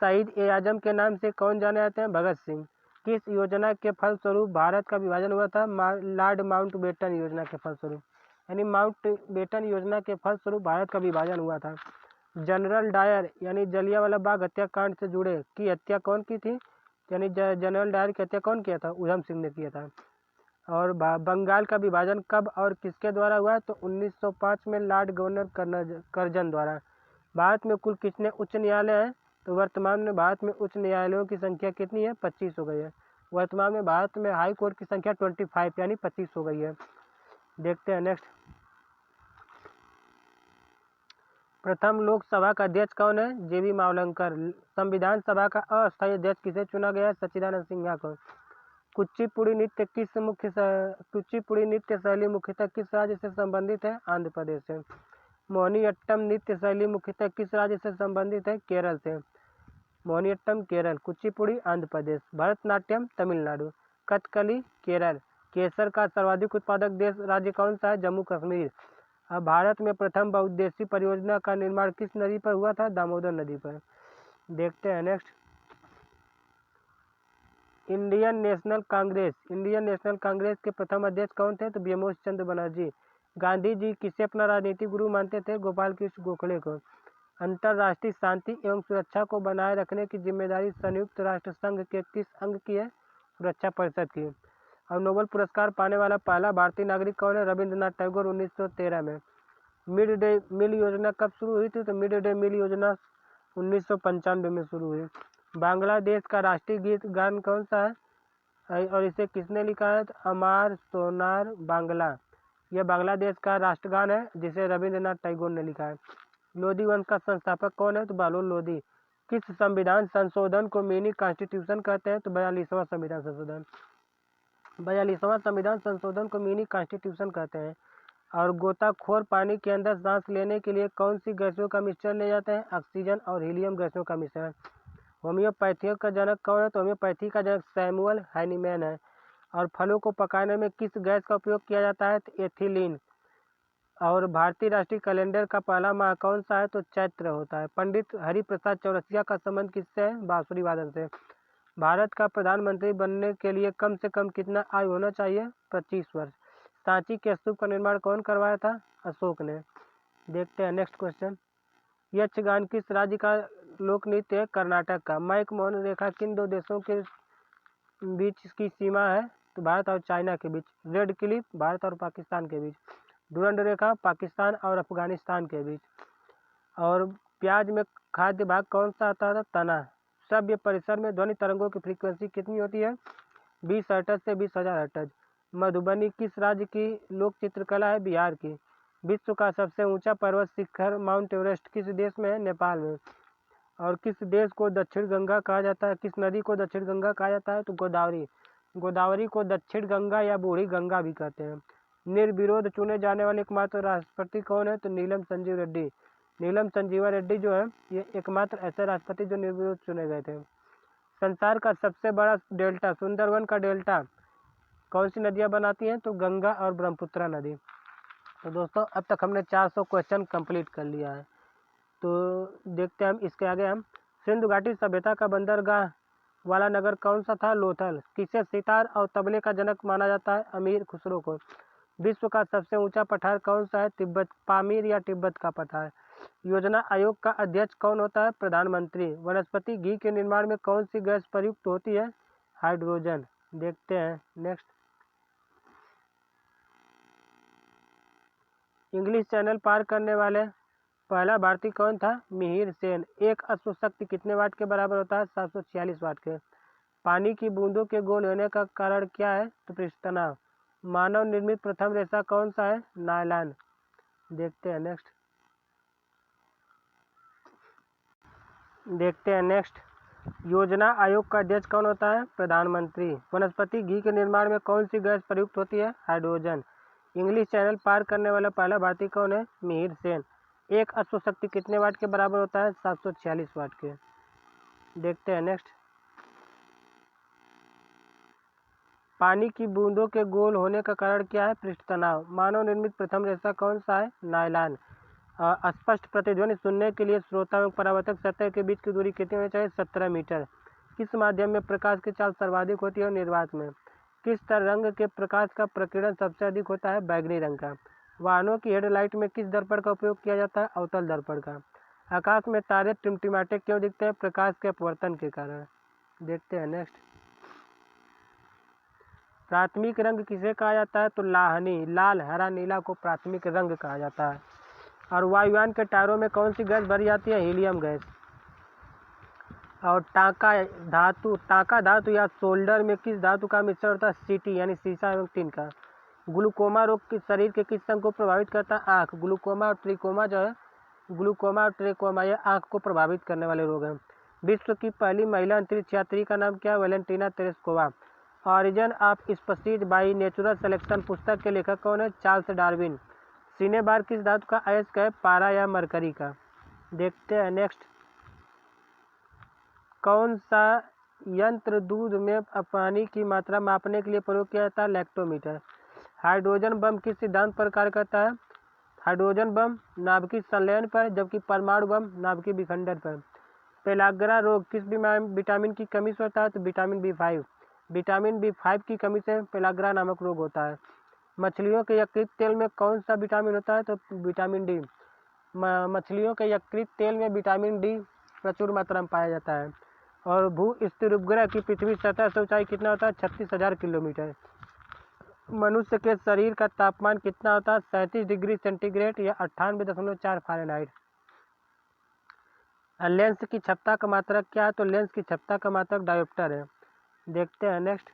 शहीद ए आजम के नाम से कौन जाने जाते हैं? भगत सिंह। किस योजना के फलस्वरूप भारत का विभाजन हुआ था? लॉर्ड माउंटबेटन योजना के फलस्वरूप। यानी माउंटबेटन योजना के फलस्वरूप भारत का विभाजन हुआ था। जनरल डायर यानी जलियांवाला बाग हत्याकांड से जुड़े की हत्या कौन की थी? यानी जनरल डायर की हत्या कौन किया था? उधम सिंह ने किया था। और बंगाल का विभाजन कब और किसके द्वारा हुआ? तो 1905 में लॉर्ड गवर्नर कर्जन द्वारा। भारत में कुल कितने उच्च न्यायालय हैं? तो वर्तमान में भारत में उच्च न्यायालयों की संख्या कितनी है? 25 हो गई है। वर्तमान में भारत में हाई कोर्ट की संख्या 25 यानी 25 हो गई है। देखते हैं नेक्स्ट। प्रथम लोकसभा का अध्यक्ष कौन है? जेबी मावलंकर। संविधान सभा का अस्थायी अध्यक्ष किसे चुना गया है? सच्चिदानंद सिन्हा को। कुचिपुड़ी नृत्य शैली मुख्यतः किस राज्य से संबंधित है? आंध्र प्रदेश से। मोहिनीअट्टम नृत्य शैली मुख्यतः किस राज्य से संबंधित है? केरल से। मोहिनीअट्टम केरल, कुचिपुड़ी आंध्र प्रदेश, भरतनाट्यम तमिलनाडु, कथकली केरल। केसर का सर्वाधिक उत्पादक देश राज्य कौन सा है? जम्मू कश्मीर। अब भारत में प्रथम बहुउद्देशीय परियोजना का निर्माण किस नदी पर हुआ था? दामोदर नदी पर। देखते हैं नेक्स्ट। इंडियन नेशनल कांग्रेस के प्रथम अध्यक्ष कौन थे? तो ब्रह्मोस चंद्र बनर्जी। गांधी जी किसे अपना राजनीतिक गुरु मानते थे? गोपाल कृष्ण गोखले को। अंतर्राष्ट्रीय शांति एवं सुरक्षा को बनाए रखने की जिम्मेदारी संयुक्त राष्ट्र संघ के किस अंग की है? सुरक्षा परिषद की। और नोबेल पुरस्कार पाने वाला पहला भारतीय नागरिक कौन है? रविंद्रनाथ टैगोर 1913 में। मिड डे मील योजना कब शुरू हुई थी? तो मिड डे मील योजना 1995 में शुरू हुई। बांग्लादेश का राष्ट्रीय गीत गान कौन सा है और इसे किसने लिखा है? तो अमार सोनार बांग्ला। यह बांग्लादेश का राष्ट्रगान है जिसे रविंद्रनाथ टैगोर ने लिखा है। लोधी वंश का संस्थापक कौन है? तो बहलोल लोधी। किस संविधान संशोधन को मिनी कॉन्स्टिट्यूशन कहते हैं? तो 42वां संविधान संशोधन। 42वां संविधान संशोधन को मिनी कॉन्स्टिट्यूशन कहते हैं। और गोताखोर पानी के अंदर सांस लेने के लिए कौन सी गैसों का मिश्रण ले जाते हैं? ऑक्सीजन और हीलियम गैसों का मिश्रण। होम्योपैथी का जनक कौन है? तो होम्योपैथी का जनक सैमुअल हैनीमैन है। और फलों को पकाने में किस गैस का उपयोग किया जाता है? तो एथिलीन। और भारतीय राष्ट्रीय कैलेंडर का पहला माह कौन सा है? तो चैत्र होता है। पंडित हरिप्रसाद चौरसिया का संबंध किससे है? बांसुरी वादन से। भारत का प्रधानमंत्री बनने के लिए कम से कम कितना आयु होना चाहिए? 25 वर्ष। सांची के स्तूप का निर्माण कौन करवाया था? अशोक ने। देखते हैं नेक्स्ट क्वेश्चन। यक्षगान किस राज्य का लोक नृत्य है? कर्नाटक का। मैक मोहन रेखा किन दो देशों के बीच की सीमा है? तो भारत और चाइना के बीच। रेड क्लिफ भारत और पाकिस्तान के बीच। डुरंड रेखा पाकिस्तान और अफगानिस्तान के बीच। और प्याज में खाद्य भाग कौन सा आता था? तना। सभ्य परिसर में ध्वनि तरंगों की फ्रीक्वेंसी कितनी होती है? 20 हर्ट्ज से 20,000 हर्ट्ज। मधुबनी किस राज्य की लोक चित्रकला है? बिहार की। विश्व का सबसे ऊंचा पर्वत शिखर माउंट एवरेस्ट किस देश में है? नेपाल में। और किस देश को दक्षिण गंगा कहा जाता है? किस नदी को दक्षिण गंगा कहा जाता है? तो गोदावरी। गोदावरी को दक्षिण गंगा या बूढ़ी गंगा भी कहते हैं। निर्विरोध चुने जाने वाले एकमात्र राष्ट्रपति कौन है? तो नीलम संजीव रेड्डी। नीलम संजीवा रेड्डी जो है ये एकमात्र ऐसे राष्ट्रपति जो निर्विरोध चुने गए थे। संसार का सबसे बड़ा डेल्टा सुंदरवन का डेल्टा कौन सी नदियाँ बनाती हैं? तो गंगा और ब्रह्मपुत्रा नदी। तो दोस्तों अब तक हमने 400 क्वेश्चन कंप्लीट कर लिया है। तो देखते हैं हम इसके आगे। हम सिंधु घाटी सभ्यता का बंदरगाह वाला नगर कौन सा था? लोथल। किसे सितार और तबले का जनक माना जाता है? अमीर खुसरो को। विश्व का सबसे ऊंचा पठार कौन सा है? तिब्बत, पामीर या तिब्बत का पठार। योजना आयोग का अध्यक्ष कौन होता है? प्रधानमंत्री। वनस्पति घी के निर्माण में कौन सी गैस प्रयुक्त होती है? हाइड्रोजन। देखते हैं नेक्स्ट। इंग्लिश चैनल पार करने वाले पहला भारतीय कौन था? मिहिर सेन। एक अश्वशक्ति कितने वाट के बराबर होता है? 746 वाट के। पानी की बूंदों के गोल होने का कारण क्या है? तो पृष्ठतनाव। मानव निर्मित प्रथम रेशा कौन सा है? नायलॉन। देखते हैं नेक्स्ट। योजना आयोग का अध्यक्ष कौन होता है? प्रधानमंत्री। वनस्पति घी के निर्माण में कौन सी गैस प्रयुक्त होती है? हाइड्रोजन। इंग्लिश चैनल पार करने वाला पहला भारतीय कौन है? मिहिर सेन। एक अश्वशक्ति कितने वाट के बराबर होता है? 746 वाट के। देखते हैं नेक्स्ट। पानी की बूंदों के गोल होने का कारण क्या है? पृष्ठतनाव। मानव निर्मित प्रथम रेशा कौन सा है? नायलॉन। स्पष्ट प्रतिध्वनि सुनने के लिए श्रोता एवं परावर्तक सतह के बीच की दूरी कितनी होनी चाहिए? 17 मीटर। किस माध्यम में प्रकाश की चाल सर्वाधिक होती है? निर्वात में। किस रंग के प्रकाश का प्रकीर्णन सबसे अधिक होता है? बैगनी रंग का। वाहनों की हेडलाइट में किस दर्पण का उपयोग किया जाता है? अवतल दर्पण का। आकाश में तारे टिमटिमाते क्यों दिखते हैं? प्रकाश के अपवर्तन के कारण। देखते हैं नेक्स्ट। प्राथमिक रंग किसे कहा जाता है? तो लाहनी। लाल, हरा, नीला को प्राथमिक रंग कहा जाता है। और वायुयान के टायरों में कौन सी गैस भरी जाती है? Helium gas. और टांका धातु या सोल्डर में किस धातु का मिश्रण होता है? सीटी यानी सीसा एवं टिन का। ग्लूकोमा रोग किस शरीर के किस अंग को प्रभावित करता है? आँख। ग्लूकोमा और ट्रिकोमा जो है, ग्लूकोमा और ट्रिकोमा ये आँख को प्रभावित करने वाले रोग हैं। विश्व की पहली महिला अंतरिक्ष यात्री का नाम क्या है? Valentina Tereshkova. Origin of species by natural selection पुस्तक के लेखक कौन है? Charles Darwin. सीने बार किस धातु का अयस्क है? पारा या मरकरी का। देखते हैं नेक्स्ट। कौन सा यंत्र दूध में पानी की मात्रा मापने के लिए प्रयोग किया जाता है? लैक्टोमीटर। हाइड्रोजन बम किस सिद्धांत पर कार्य करता है? हाइड्रोजन बम नाभिकीय संलयन पर, जबकि परमाणु बम नाभिकीय विखंडन पर। पेलाग्रा रोग किस विटामिन की कमी से होता है? तो विटामिन B5। विटामिन B5 की कमी से पेलाग्रा नामक रोग होता है। मछलियों के यकृत तेल में कौन सा विटामिन होता है? तो विटामिन डी। मछलियों के यकृत तेल में विटामिन डी प्रचुर मात्रा में पाया जाता है। और भू स्थिर उपग्रह की पृथ्वी सतह से ऊंचाई कितना होता है? 36,000 किलोमीटर। मनुष्य के शरीर का तापमान कितना होता है? 37 डिग्री सेंटीग्रेड या 98.4 फ़ारेनहाइट। लेंस की क्षमता का मात्रक क्या है? तो लेंस की क्षमता का मात्रक डायोप्टर है। देखते हैं नेक्स्ट।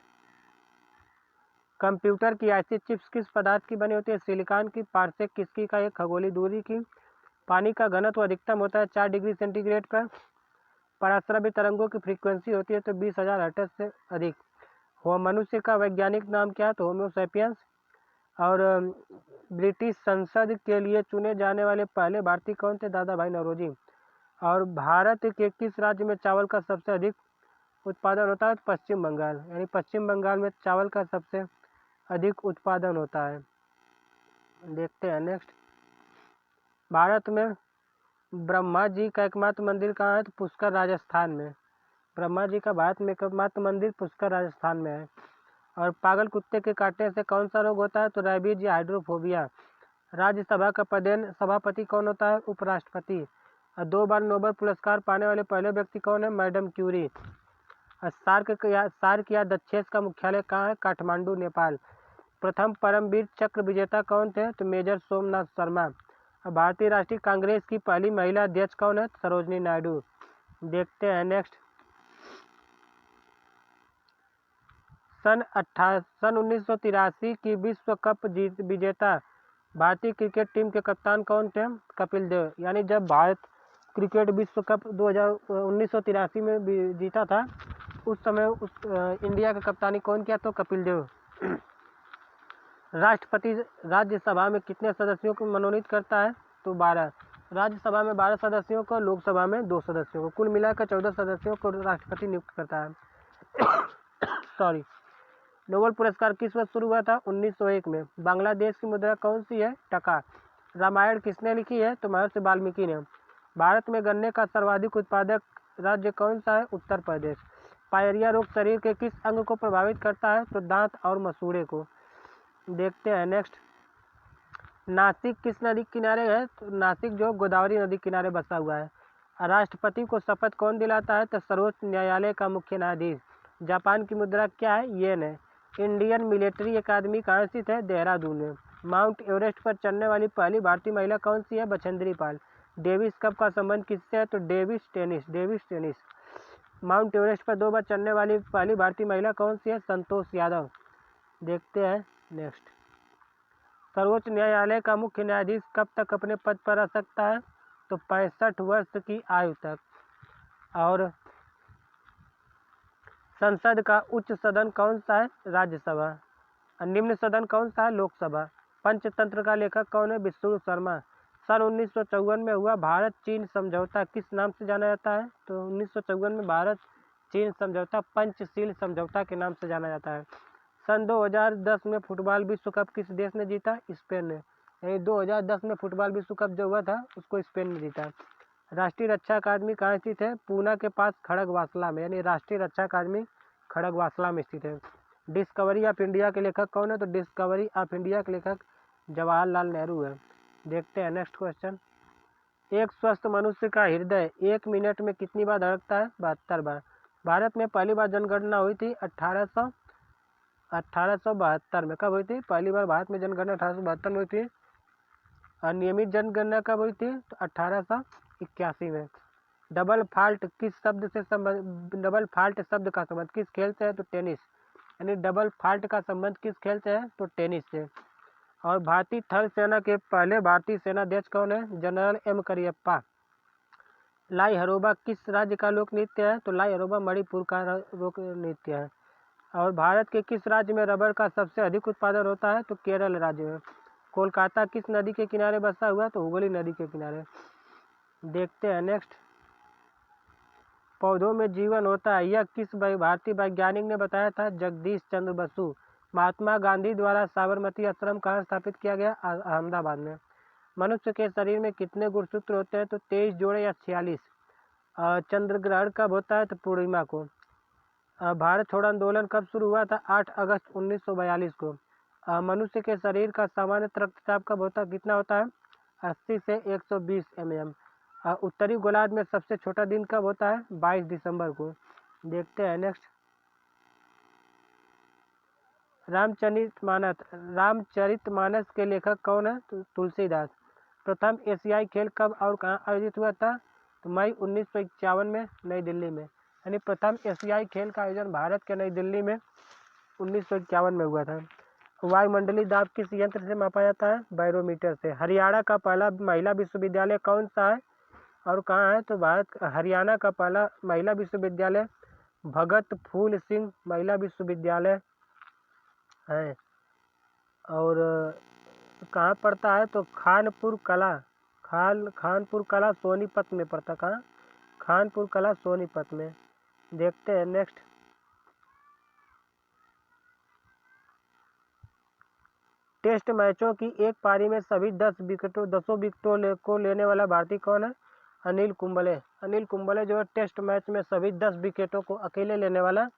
कंप्यूटर की आईसी चिप्स किस पदार्थ की बनी होती है? सिलिकॉन की। पारसेक किसकी का है? खगोलीय दूरी की। पानी का घनत्व अधिकतम होता है 4 डिग्री सेंटीग्रेड पर। पराश्रव्य तरंगों की फ्रीक्वेंसी होती है तो 20,000 हर्ट्ज से अधिक। मनुष्य का वैज्ञानिक नाम क्या है? तो होमो सैपियंस। और ब्रिटिश संसद के लिए चुने जाने वाले पहले भारतीय कौन थे? दादा भाई नौरोजी। और भारत के किस राज्य में चावल का सबसे अधिक उत्पादन होता है? पश्चिम बंगाल। यानी पश्चिम बंगाल में चावल का सबसे अधिक उत्पादन होता है। देखते हैं नेक्स्ट। भारत में ब्रह्मा जी का एकमात्र मंदिर कहाँ है? तो पुष्कर राजस्थान में। ब्रह्मा जी का भारत में एकमात्र मंदिर पुष्कर राजस्थान में है। और पागल कुत्ते के काटने से कौन सा रोग होता है? तो रेबीज या हाइड्रोफोबिया। राज्यसभा का प्रधान सभापति कौन होता है? उपराष्ट्रपति। 2 बार नोबेल पुरस्कार पाने वाले पहले व्यक्ति कौन है? Madam Curie. सार्क या दक्षेस का मुख्यालय कहाँ है? काठमांडू, नेपाल। प्रथम परमवीर चक्र विजेता कौन थे? तो मेजर सोमनाथ शर्मा। भारतीय राष्ट्रीय कांग्रेस की पहली महिला अध्यक्ष कौन है? सरोजनी नायडू। देखते हैं नेक्स्ट। सन 1983 की विश्व कप विजेता भारतीय क्रिकेट टीम के कप्तान कौन थे? कपिल देव। यानी जब भारत क्रिकेट विश्व कप 1983 में जीता था उस समय इंडिया का कप्तानी कौन किया? तो कपिल देव। राष्ट्रपति राज्यसभा में कितने सदस्यों को मनोनीत करता है? तो 12। राज्यसभा में 12 सदस्यों को, लोकसभा में 2 सदस्यों को, कुल मिलाकर 14 सदस्यों को राष्ट्रपति नियुक्त करता है। सॉरी। नोबेल पुरस्कार किस वर्ष शुरू हुआ था? 1901 में। बांग्लादेश की मुद्रा कौन सी है? टका। रामायण किसने लिखी है? तो महर्षि वाल्मीकि ने। भारत में गन्ने का सर्वाधिक उत्पादक राज्य कौन सा है? उत्तर प्रदेश। पायरिया रोग शरीर के किस अंग को प्रभावित करता है? तो दांत और मसूड़े को। देखते हैं नेक्स्ट। नासिक किस नदी किनारे है? तो नासिक जो गोदावरी नदी किनारे बसा हुआ है। राष्ट्रपति को शपथ कौन दिलाता है? तो सर्वोच्च न्यायालय का मुख्य न्यायाधीश। जापान की मुद्रा क्या है? येन है। इंडियन मिलिट्री अकादमी कहाँ स्थित है? देहरादून में। माउंट एवरेस्ट पर चढ़ने वाली पहली भारतीय महिला कौन सी है? बछेंद्री पाल। डेविस कप का संबंध किससे है? तो डेविस टेनिस। माउंट एवरेस्ट पर 2 बार चढ़ने वाली पहली भारतीय महिला कौन सी है? संतोष यादव। देखते हैं नेक्स्ट। सर्वोच्च न्यायालय का मुख्य न्यायाधीश कब तक अपने पद पर रह सकता है? तो 65 वर्ष की आयु तक। और संसद का उच्च सदन कौन सा है? राज्यसभा। निम्न सदन कौन सा है? लोकसभा। पंचतंत्र का लेखक कौन है? विष्णु शर्मा। सन 1954 में हुआ भारत चीन समझौता किस नाम से जाना जाता है? तो 1954 में भारत चीन समझौता पंचशील समझौता के नाम से जाना जाता है। सन 2010 में फुटबॉल विश्व कप किस देश ने जीता? स्पेन ने। यानी 2010 में फुटबॉल विश्व कप जो हुआ था उसको स्पेन ने जीता। राष्ट्रीय रक्षा अकादमी कहाँ स्थित है? पूना के पास खड़गवासला में। यानी राष्ट्रीय रक्षा अकादमी खड़गवासला में स्थित है। डिस्कवरी ऑफ इंडिया के लेखक कौन है? तो डिस्कवरी ऑफ इंडिया के लेखक जवाहरलाल नेहरू है। देखते हैं नेक्स्ट क्वेश्चन। एक स्वस्थ मनुष्य का हृदय 1 मिनट में कितनी बार धड़कता है? 72 बार। भारत में पहली बार जनगणना हुई थी 1872 में। कब हुई थी? पहली बार भारत में जनगणना 1872 में हुई थी। अनियमित जनगणना कब हुई थी? तो 1881 में। डबल फाल्ट डबल फाल्ट शब्द का संबंध किस खेल से है? तो टेनिस। यानी डबल फाल्ट का संबंध किस खेल से है? तो टेनिस से। और भारतीय थल सेना के पहले भारतीय सेनाध्यक्ष कौन है? General M Cariappa. लाई हरोबा किस राज्य का लोक नृत्य है? तो लाई हरोबा मणिपुर का लोक नृत्य है। और भारत के किस राज्य में रबर का सबसे अधिक उत्पादन होता है? तो केरल राज्य में। कोलकाता किस नदी के किनारे बसा हुआ है? तो हुगली नदी के किनारे। देखते हैं नेक्स्ट। पौधों में जीवन होता है, यह किस भारतीय वैज्ञानिक ने बताया था? जगदीश चंद्र बसु। महात्मा गांधी द्वारा साबरमती आश्रम कहाँ स्थापित किया गया? अहमदाबाद में। मनुष्य के शरीर में कितने गुणसूत्र होते हैं? तो 23 जोड़े या 46। चंद्र ग्रहण कब होता है? तो पूर्णिमा को। भारत छोड़ो आंदोलन कब शुरू हुआ था? 8 अगस्त 1942 को। मनुष्य के शरीर का सामान्य रक्तचाप कब होता है? कितना होता है? 80 से 120 mm। उत्तरी गोलार्ध में सबसे छोटा दिन कब होता है? 22 दिसंबर को। देखते हैं नेक्स्ट। रामचरितमानस के लेखक कौन है? तो तुलसीदास। प्रथम एशियाई खेल कब और कहाँ आयोजित हुआ था? तो मई 1951 में नई दिल्ली में। यानी प्रथम एशियाई खेल का आयोजन भारत के नई दिल्ली में 1951 में हुआ था। वायुमंडलीय दाब किस यंत्र से मापा जाता है? बैरोमीटर से। हरियाणा का पहला महिला विश्वविद्यालय कौन सा है और कहाँ है? तो हरियाणा का पहला महिला विश्वविद्यालय भगत फूल सिंह महिला विश्वविद्यालय है। और कहाँ पड़ता है? तो खानपुर कला सोनीपत में पड़ता। कहाँ? खानपुर कला सोनीपत में। देखते हैं नेक्स्ट। टेस्ट मैचों की एक पारी में सभी 10 विकेटों को लेने वाला भारतीय कौन है? अनिल कुंबले जो है टेस्ट मैच में सभी 10 विकेटों को अकेले लेने वाला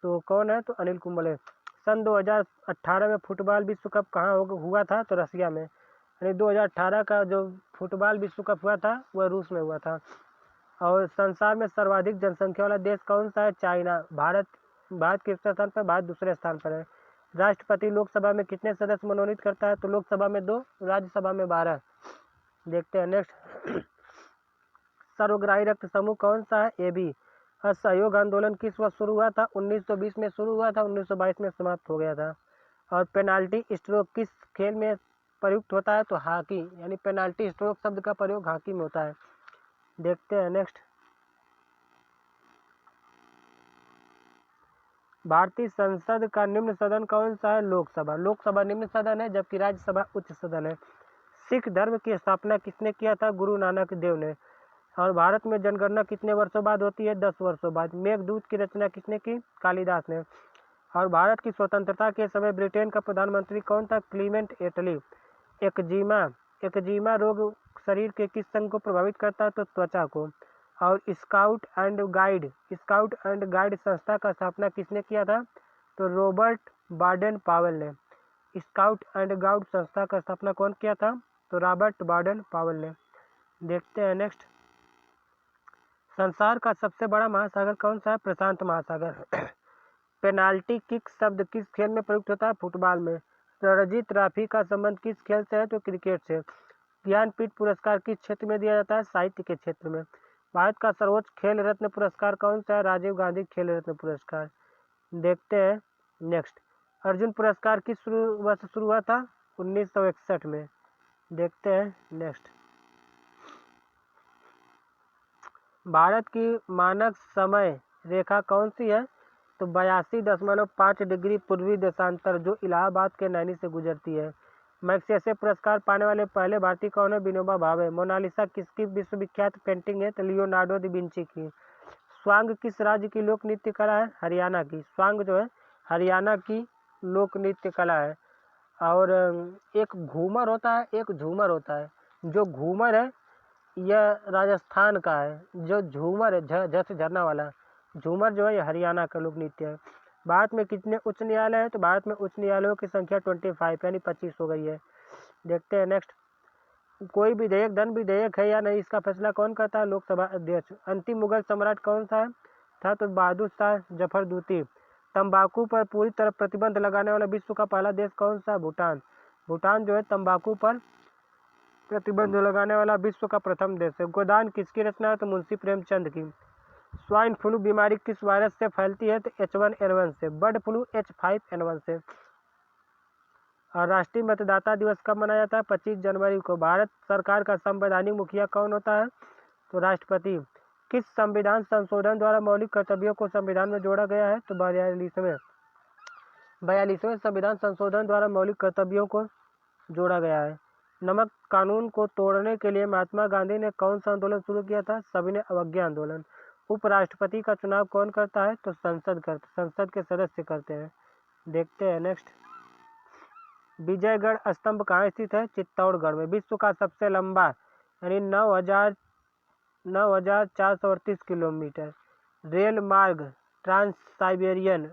तो कौन है? तो अनिल कुंबले। सन 2018 में फुटबॉल विश्व कप कहाँ हुआ था? तो रसिया में। यानी 2018 का जो फुटबॉल विश्व कप हुआ था वह रूस में हुआ था। और संसार में सर्वाधिक जनसंख्या वाला देश कौन सा है? चाइना। भारत किस स्थान पर? भारत दूसरे स्थान पर है। राष्ट्रपति लोकसभा में कितने सदस्य मनोनीत करता है? तो लोकसभा में 2, राज्यसभा में 12। देखते हैं नेक्स्ट। सर्वग्राही रक्त समूह कौन सा है? AB। असहयोग आंदोलन किस वर्ष शुरू हुआ था? 1920 में शुरू हुआ था, 1922 में समाप्त हो गया था। और पेनाल्टी स्ट्रोक किस खेल में प्रयुक्त होता है? तो हॉकी। यानी पेनाल्टी स्ट्रोक शब्द का प्रयोग हॉकी में होता है। देखते हैं नेक्स्ट। भारतीय संसद का निम्न सदन कौन सा है? लोकसभा निम्न सदन है, जबकि राज्यसभा उच्च सदन है। सिख धर्म की स्थापना किसने किया था? गुरु नानक देव ने। और भारत में जनगणना कितने वर्षों बाद होती है? 10 वर्षों बाद। मेघदूत की रचना किसने की? कालिदास ने। और भारत की स्वतंत्रता के समय ब्रिटेन का प्रधानमंत्री कौन था? क्लीमेंट एटली। एक्जिमा रोग शरीर के किस अंग को प्रभावित करता है? तो त्वचा को। और स्काउट एंड गाइड संस्था का स्थापना किसने किया था? तो रॉबर्ट बाडेन पावेल ने। स्काउट एंड गाइड संस्था का स्थापना कौन किया था? तो रॉबर्ट बाडेन पावेल ने। देखते हैं नेक्स्ट। संसार का सबसे बड़ा महासागर कौन सा है? प्रशांत महासागर। पेनाल्टी किक शब्द किस खेल में प्रयुक्त होता है? फुटबॉल में। रणजी ट्रॉफी का संबंध किस खेल से है? तो क्रिकेट से। ज्ञानपीठ पुरस्कार किस क्षेत्र में दिया जाता है? साहित्य के क्षेत्र में। भारत का सर्वोच्च खेल रत्न पुरस्कार कौन सा है? राजीव गांधी खेल रत्न पुरस्कार। देखते हैं नेक्स्ट। अर्जुन पुरस्कार किस वर्ष शुरू हुआ था? 1961 में। देखते हैं नेक्स्ट। भारत की मानक समय रेखा कौन सी है? तो 82.5 डिग्री पूर्वी देशांतर, जो इलाहाबाद के नैनी से गुजरती है। मैग्सेसे पुरस्कार पाने वाले पहले भारतीय कौन है? विनोबा भावे। मोनालिसा किसकी विश्वविख्यात पेंटिंग है? तो लियोनार्डो दा विंची की। स्वांग किस राज्य की लोक नृत्य कला है? हरियाणा की। स्वांग जो है हरियाणा की लोक नृत्य कला है। और एक घूमर होता है, एक झूमर होता है। जो घूमर है यह राजस्थान का है। जो झूमर है झ झरना वाला, झूमर जो है यह हरियाणा का लोक नृत्य है। भारत में कितने उच्च न्यायालय हैं? तो भारत में उच्च न्यायालयों की संख्या 25 यानी 25 हो गई है। देखते हैं नेक्स्ट। कोई विधेयक धन विधेयक है या नहीं, इसका फैसला कौन करता है? लोकसभा अध्यक्ष। अंतिम मुगल सम्राट कौन सा है? था तो बहादुर शाह जफर दूती। तंबाकू पर पूरी तरह प्रतिबंध लगाने वाला विश्व का पहला देश कौन सा? भूटान। भूटान जो है तंबाकू पर प्रतिबंध लगाने वाला विश्व का प्रथम देश है। गोदान किसकी रचना है? तो मुंशी प्रेमचंद की। स्वाइन फ्लू बीमारी किस वायरस से फैलती है? तो H1N1 से। बर्ड फ्लू H5N1 से। और राष्ट्रीय मतदाता दिवस कब मनाया जाता है? 25 जनवरी को। भारत सरकार का संवैधानिक मुखिया कौन होता है? तो राष्ट्रपति। किस संविधान संशोधन द्वारा मौलिक कर्तव्यों को संविधान में जोड़ा गया है? तो 42वें संविधान संशोधन द्वारा मौलिक कर्तव्यों को जोड़ा गया है। नमक कानून को तोड़ने के लिए महात्मा गांधी ने कौन सा आंदोलन शुरू किया था? सविनय अवज्ञा आंदोलन। उपराष्ट्रपति का चुनाव कौन करता है? तो संसद के सदस्य करते हैं। देखते हैं नेक्स्ट। विजयगढ़ स्तंभ कहाँ स्थित है? चित्तौड़गढ़ में। विश्व का सबसे लंबा यानी 9,438 किलोमीटर रेल मार्ग ट्रांस साइबेरियन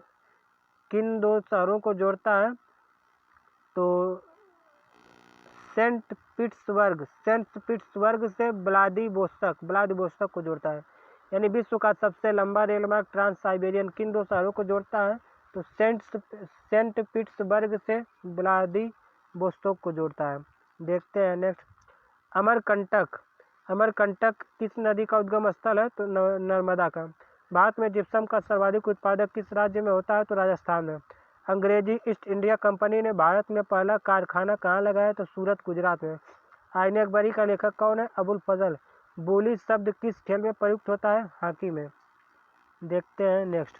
किन दो शहरों को जोड़ता है? तो सेंट पीटर्सबर्ग से व्लादिवोस्तोक को जोड़ता है। यानी विश्व का सबसे लंबा रेल मार्ग ट्रांस साइबेरियन किन दो शहरों को जोड़ता है? तो सेंट पीटर्सबर्ग से व्लादिवोस्तोक को जोड़ता है। देखते हैं नेक्स्ट। अमरकंटक किस नदी का उद्गम स्थल है? तो नर्मदा का। भारत में जिप्सम का सर्वाधिक उत्पादक किस राज्य में होता है? तो राजस्थान में। अंग्रेजी ईस्ट इंडिया कंपनी ने भारत में पहला कारखाना कहाँ लगाया? तो सूरत गुजरात में। आईने अकबरी का लेखक कौन है? अबुल फजल। बोली शब्द किस खेल में प्रयुक्त होता है? हॉकी में। देखते हैं नेक्स्ट।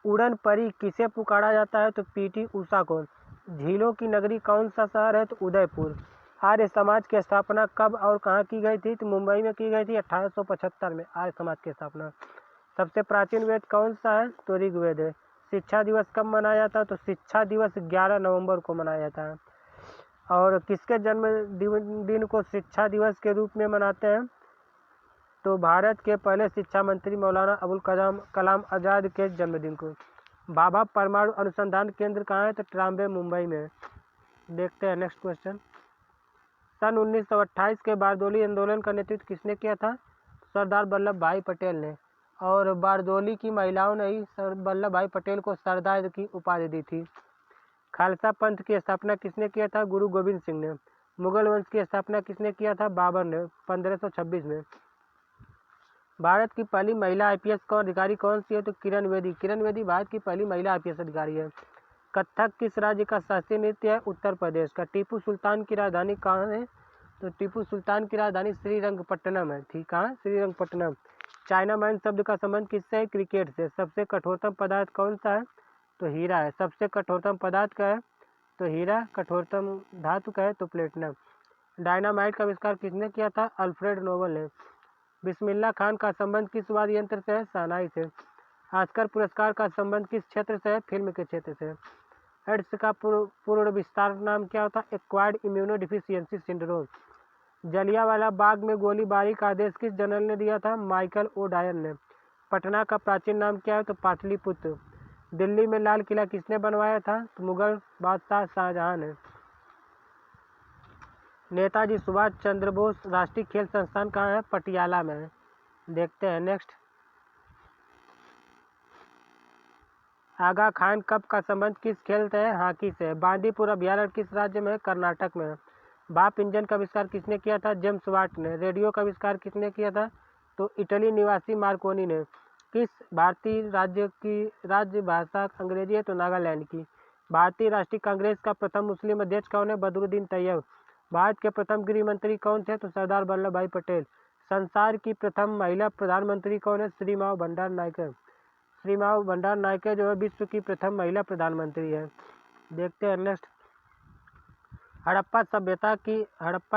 उड़न परी किसे पुकारा जाता है? तो पीटी उषा को। झीलों की नगरी कौन सा शहर है? तो उदयपुर। आर्य समाज की स्थापना कब और कहाँ की गई थी? तो मुंबई में की गई थी 1875 में आर्य समाज की स्थापना। सबसे प्राचीन वेद कौन सा है? तो ऋग्वेद है। शिक्षा दिवस कब मनाया जाता है? तो शिक्षा दिवस 11 नवंबर को मनाया जाता है। और किसके जन्म दिन को शिक्षा दिवस के रूप में मनाते हैं? तो भारत के पहले शिक्षा मंत्री मौलाना अबुल कलाम आज़ाद के जन्मदिन को। भाभा परमाणु अनुसंधान केंद्र कहाँ है? तो ट्राम्बे मुंबई में। देखते हैं नेक्स्ट क्वेश्चन। सन 1928 के बारदोली आंदोलन का नेतृत्व किसने किया था? सरदार वल्लभ भाई पटेल ने। और बारदोली की महिलाओं ने ही वल्लभ भाई पटेल को सरदार की उपाधि दी थी। खालसा पंथ की स्थापना किसने किया था? गुरु गोविंद सिंह ने। मुगल वंश की स्थापना किसने किया था? बाबर ने 1526 में। भारत की पहली महिला आईपीएस अधिकारी कौन सी है? तो किरण बेदी। किरण बेदी भारत की पहली महिला आईपीएस अधिकारी है। कथक किस राज्य का शास्त्रीय नृत्य है? उत्तर प्रदेश का। टीपू सुल्तान की राजधानी कहाँ है? तो टीपू सुल्तान की राजधानी श्रीरंगपट्टनम है। ठीक है, श्रीरंगपट्टनम। चाइना मैन शब्द का संबंध किससे है? क्रिकेट से। सबसे कठोरतम पदार्थ कौन सा है? तो हीरा है। सबसे कठोरतम पदार्थ क्या है? तो हीरा। कठोरतम धातु कहे तो प्लेटिनम। डायनामाइट का आविष्कार किसने किया था? अल्फ्रेड नोबल ने। बिस्मिल्लाह खान का संबंध किस वाद्य यंत्र से है? शहनाई से। ऑस्कर पुरस्कार का संबंध किस क्षेत्र से है? फिल्म के क्षेत्र से। एड्स का पूर्ण विस्तार नाम क्या होता है? Acquired immunodeficiency syndrome. Jallianwala Bagh में गोलीबारी का आदेश किस जनरल ने दिया था? माइकल ओ डायर ने। पटना का प्राचीन नाम क्या है? तो पाटलिपुत्र। दिल्ली में लाल किला किसने बनवाया था? तो मुगल बादशाह शाहजहां ने। नेताजी सुभाष चंद्र बोस राष्ट्रीय खेल संस्थान कहाँ है? पटियाला में है। देखते हैं नेक्स्ट। आगा खान कप का संबंध किस खेल से है? हॉकी से। बांदीपुर अभयारण्य किस राज्य में है? कर्नाटक में है। भाप इंजन का आविष्कार किसने किया था? जेम्स वाट ने। रेडियो का आविष्कार किसने किया था? तो इटली निवासी मार्कोनी ने। किस भारतीय राज्य की राज्य भाषा अंग्रेजी है? तो नागालैंड की। भारतीय राष्ट्रीय कांग्रेस का प्रथम मुस्लिम अध्यक्ष कौन है? बदरुद्दीन तैयब। भारत के प्रथम गृह मंत्री कौन थे? तो सरदार वल्लभ भाई पटेल। संसार की प्रथम महिला प्रधानमंत्री कौन है? श्रीमाव भंडार नायकर। श्रीमाव भंडार नायकर जो है विश्व की प्रथम महिला प्रधानमंत्री है। देखते हैं नेक्स्ट। हड़प्पा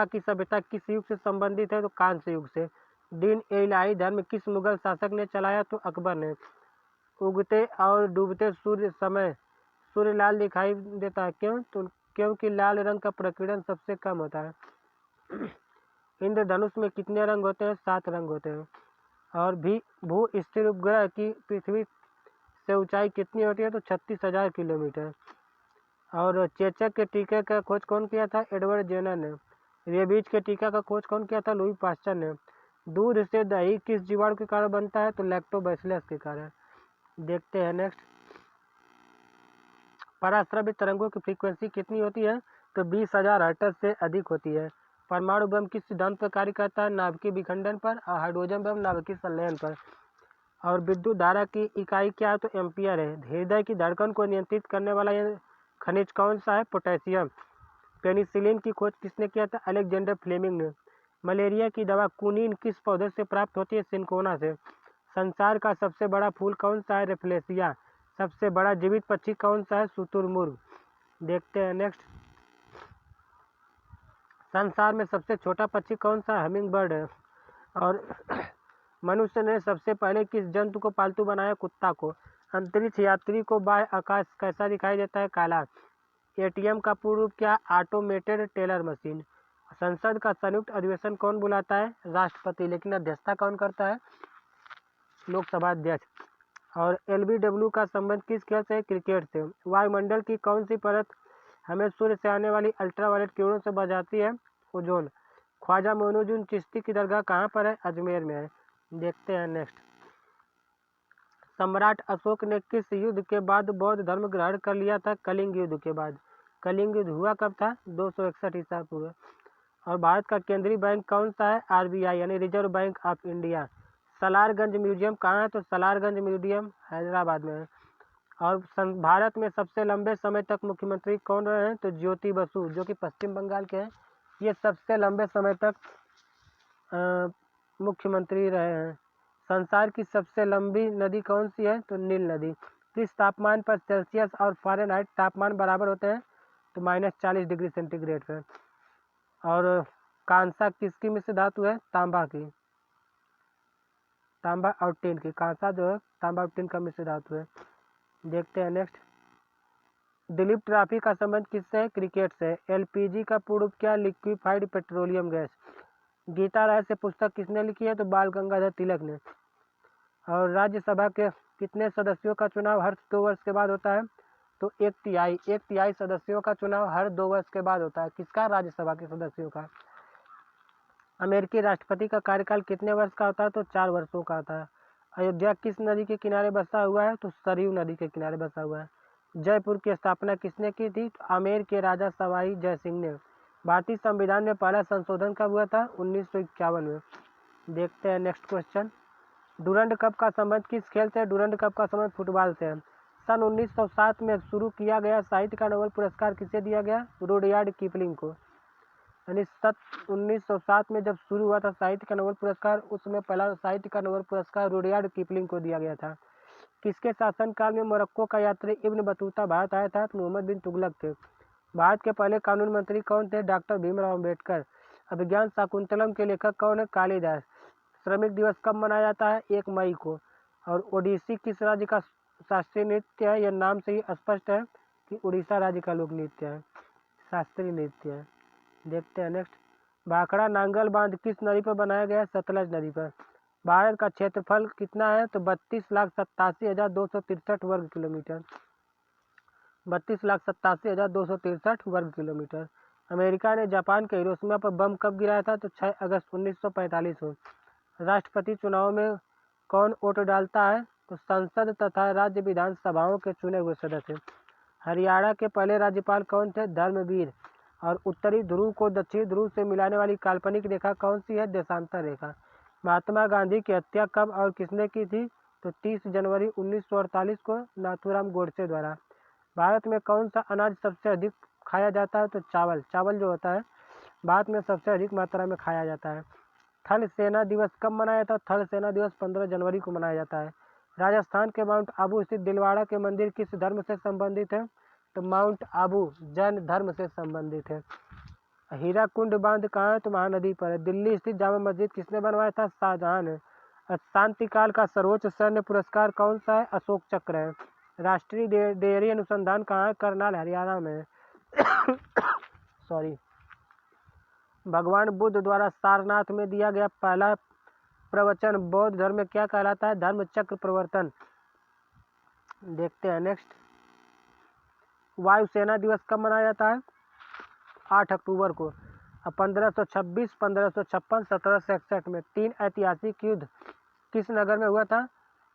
की सभ्यता किस युग से संबंधित है? तो कांस्य युग से। दीन ए इलाही धर्म किस मुगल शासक ने चलाया? तो अकबर ने। उगते और डूबते सूर्य समय सूर्य लाल दिखाई देता है, क्यों? तो क्योंकि लाल रंग का प्रकीर्णन सबसे कम होता है। इंद्रधनुष में कितने रंग होते हैं? 7 रंग होते हैं। और भी भू स्थिर उपग्रह की पृथ्वी से ऊंचाई कितनी होती है? तो 36,000 किलोमीटर। और चेचक के टीके का खोज कौन किया था? एडवर्ड जेनर ने। रेबीज के टीका का खोज कौन किया था? लुई पास्चर ने। दूध से दही किस जीवाणु के कारण बनता है? तो लैक्टोबैसिलस के कारण। देखते हैं नेक्स्ट। पराश्रवित तरंगों की फ्रीक्वेंसी कितनी होती है? तो 20,000 हर्ट्ज से अधिक होती है। परमाणु बम किस सिद्धांत पर कार्य करता है? नाभिकीय विखंडन पर। और हाइड्रोजन बम नाभिकीय संलयन पर। और विद्युत धारा की इकाई क्या है? तो एम्पियर है। हृदय की धड़कन को नियंत्रित करने वाला यह खनिज कौन सा है? पोटेशियम। पेनिसिलिन की खोज किसने किया था? अलेक्जेंडर फ्लेमिंग ने। मलेरिया की दवा कुनीन किस पौधे से प्राप्त होती है? सिंकोना से। संसार का सबसे बड़ा फूल कौन सा है? रेफ्लेसिया। सबसे बड़ा जीवित पक्षी कौन सा है? शुतुरमुर्ग। देखते हैं नेक्स्ट। संसार में सबसे छोटा पक्षी कौन सा? हमिंग बर्ड है। और मनुष्य ने सबसे पहले किस जंतु को पालतू बनाया? कुत्ता को। अंतरिक्ष यात्री को बाह्य आकाश कैसा दिखाई देता है? काला। एटीएम का पूर्ण रूप क्या? Automated teller machine. संसद का संयुक्त अधिवेशन कौन बुलाता है? राष्ट्रपति। लेकिन अध्यक्षता कौन करता है? लोकसभा अध्यक्ष। और एलबीडब्ल्यू का संबंध किस खेल से? क्रिकेट से। वायुमंडल की कौन सी परत हमें सूर्य से आने वाली अल्ट्रावायलेट किरणों से बचाती है? ओजोन। ख्वाजा मोइनुद्दीन चिश्ती की दरगाह कहाँ पर है? अजमेर में है। देखते हैं नेक्स्ट। सम्राट अशोक ने किस युद्ध के बाद बौद्ध धर्म ग्रहण कर लिया था? कलिंग युद्ध के बाद। कलिंग युद्ध हुआ कब था? 261 ईसा पूर्व। और भारत का केंद्रीय बैंक कौन सा है? आरबीआई यानी reserve bank of India. Salarganj museum कहाँ है? तो सलारगंज म्यूजियम हैदराबाद में है। और भारत में सबसे लंबे समय तक मुख्यमंत्री कौन रहे हैं? तो ज्योति बसु, जो कि पश्चिम बंगाल के हैं। ये सबसे लंबे समय तक मुख्यमंत्री रहे हैं। संसार की सबसे लंबी नदी कौन सी है? तो नील नदी। किस तापमान पर सेल्सियस और फ़ारेनहाइट तापमान बराबर होते हैं? तो -40 डिग्री सेंटीग्रेड पर। और कांसा किसकी मिश्र धातु है? तांबा की। तांबा और टिन की। कांसा जो है तांबा और टिन का मिश्र धातु है। देखते हैं नेक्स्ट। दिलीप ट्रॉफी का संबंध किससे है? क्रिकेट से। एलपीजी का पूर्ण रूप क्या? Liquefied petroleum gas. गीता रहस्य पुस्तक किसने लिखी है? तो बाल गंगाधर तिलक ने। और राज्यसभा के कितने सदस्यों का चुनाव हर 2 वर्ष के बाद होता है? तो 1/3 सदस्यों का चुनाव हर 2 वर्ष के बाद होता है। किसका? राज्यसभा के सदस्यों का। अमेरिकी राष्ट्रपति का कार्यकाल कितने वर्ष का होता है? तो 4 वर्षों का होता है। अयोध्या किस नदी के किनारे बसा हुआ है? तो सरयू नदी के किनारे बसा हुआ है। जयपुर की स्थापना किसने की थी? तो आमेर के राजा सवाई जय सिंह ने। भारतीय संविधान में पहला संशोधन कब हुआ था? 1951 में। देखते हैं नेक्स्ट क्वेश्चन। डूरंड कप का संबंध किस खेल से? डूरंड कप का संबंध फुटबॉल से है। सन 1907 में शुरू किया गया साहित्य का नोबेल पुरस्कार किसे दिया गया? रुडयार्ड किपलिंग को। यानी 1907 में जब शुरू हुआ था साहित्य का नोबेल पुरस्कार, उस समय पहला साहित्य का नोबेल पुरस्कार रुडयार्ड किपलिंग को दिया गया था। किसके शासनकाल में मोरक्को का यात्री इब्न बतूता भारत आया था? तो मोहम्मद बिन तुगलक थे। भारत के पहले कानून मंत्री कौन थे? डॉक्टर भीमराव अम्बेडकर। अभिज्ञान शाकुंतलम के लेखक कौन है? कालिदास। श्रमिक दिवस कब मनाया जाता है? 1 मई को। और ओडिसी किस राज्य का शास्त्रीय नृत्य है? यह नाम से ही स्पष्ट है कि उड़ीसा राज्य का लोक नृत्य है, शास्त्रीय नृत्य है। देखते हैं नेक्स्ट। भाखड़ा नांगल बांध किस नदी पर बनाया गया है? सतलज नदी पर। भारत का क्षेत्रफल कितना है? तो 32,87,263 वर्ग किलोमीटर। 32,87,263 वर्ग किलोमीटर। अमेरिका ने जापान के हिरोशिमा पर बम कब गिराया था? तो 6 अगस्त 1945 को। राष्ट्रपति चुनाव में कौन वोट डालता है? तो संसद तथा राज्य विधानसभाओं के चुने हुए सदस्य। हरियाणा के पहले राज्यपाल कौन थे? धर्मवीर। और उत्तरी ध्रुव को दक्षिणी ध्रुव से मिलाने वाली काल्पनिक रेखा कौन सी है? देशांतर रेखा। महात्मा गांधी की हत्या कब और किसने की थी? तो 30 जनवरी 1948 को नाथूराम गोडसे द्वारा। भारत में कौन सा अनाज सबसे अधिक खाया जाता है? तो चावल। चावल जो होता है भारत में सबसे अधिक मात्रा में खाया जाता है। थल सेना दिवस कब मनाया जाता है? थल सेना दिवस 15 जनवरी को मनाया जाता है। राजस्थान के माउंट आबू स्थित दिलवाड़ा के मंदिर किस धर्म से संबंधित है? तो माउंट आबू जैन धर्म से संबंधित है। हीराकुंड बांध कहाँ है? तो महानदी पर है। दिल्ली स्थित जामा मस्जिद किसने बनवाया था? शाहजहां ने। शांतिकाल का सर्वोच्च सैन्य पुरस्कार कौन सा है? अशोक चक्र है। राष्ट्रीय डेयरी अनुसंधान कहाँ है? करनाल हरियाणा में। सॉरी। भगवान बुद्ध द्वारा सारनाथ में दिया गया पहला प्रवचन बौद्ध धर्म में क्या कहलाता है? धर्म चक्र प्रवर्तन। देखते हैं नेक्स्ट। वायुसेना दिवस कब मनाया जाता है? 8 अक्टूबर को। 1526, 1556, 1761 में 3 ऐतिहासिक युद्ध किस नगर में हुआ था?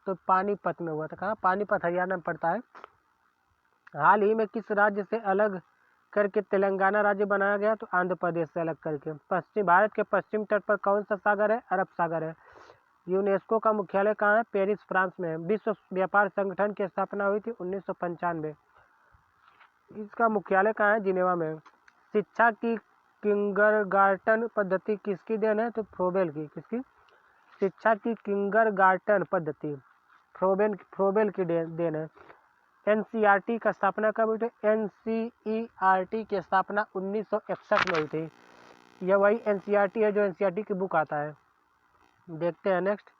तो पानीपत में हुआ था। कहाँ? पानीपत हरियाणा में पड़ता है। हाल ही में किस राज्य से अलग करके तेलंगाना राज्य बनाया गया? तो आंध्र प्रदेश से अलग करके। पश्चिम भारत के पश्चिम तट पर कौन सा सागर है? अरब सागर है। यूनेस्को का मुख्यालय कहाँ है? पेरिस फ्रांस में है। विश्व व्यापार संगठन की स्थापना हुई थी 1995। इसका मुख्यालय कहाँ है? जिनेवा में। शिक्षा की किंडरगार्टन पद्धति किसकी देन है? तो फ्रोबेल की। किसकी? शिक्षा की किंडरगार्टन पद्धति फ्रोबेल की देन है। एनसीईआरटी का स्थापना कब हुई थी? एनसीईआरटी की स्थापना 1961 में हुई थी। यह वही एनसीईआरटी है जो एनसीईआरटी की बुक आता है। देखते हैं नेक्स्ट।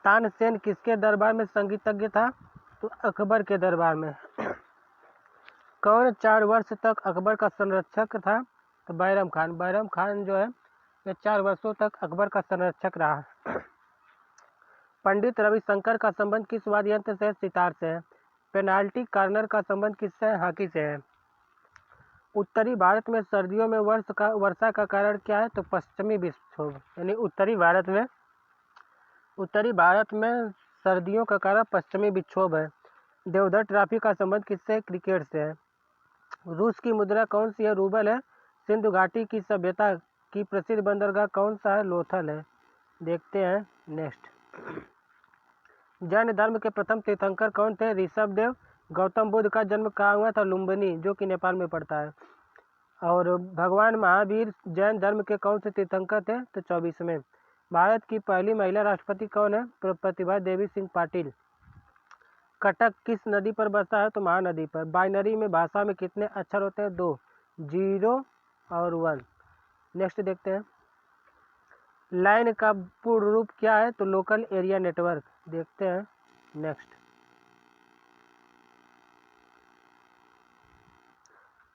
तानसेन किसके दरबार में संगीतज्ञ था? तो अकबर के दरबार में। कौन 4 वर्ष तक अकबर का संरक्षक था? तो बैरम खान। बैरम खान जो है ये 4 वर्षों तक अकबर का संरक्षक रहा। पंडित रविशंकर का संबंध किस वाद्य यंत्र से है? सितार से है। पेनाल्टी कार्नर का संबंध किससे है? हॉकी से है। उत्तरी भारत में सर्दियों में वर्षा का कारण क्या है? तो पश्चिमी विक्षोभ। यानी उत्तरी भारत में सर्दियों का कारण पश्चिमी विक्षोभ है। देवधर ट्रॉफी का संबंध किससे है? क्रिकेट से है। रूस की मुद्रा कौन सी है? रूबल है। सिंधु घाटी की सभ्यता की प्रसिद्ध बंदरगाह कौन सा है? लोथल है। देखते हैं नेक्स्ट। जैन धर्म के प्रथम तीर्थंकर कौन थे? ऋषभदेव। गौतम बुद्ध का जन्म कहाँ हुआ था? लुम्बिनी, जो कि नेपाल में पड़ता है। और भगवान महावीर जैन धर्म के कौन से तीर्थंकर थे? तो 24वें। भारत की पहली महिला राष्ट्रपति कौन है? प्रतिभा देवी सिंह पाटिल। कटक किस नदी पर बसता है? तो महानदी पर। बाइनरी में भाषा में कितने अक्षर होते हैं? 2, 0 और 1। नेक्स्ट देखते हैं। लाइन का पूर्ण रूप क्या है? तो लोकल एरिया नेटवर्क। देखते हैं नेक्स्ट।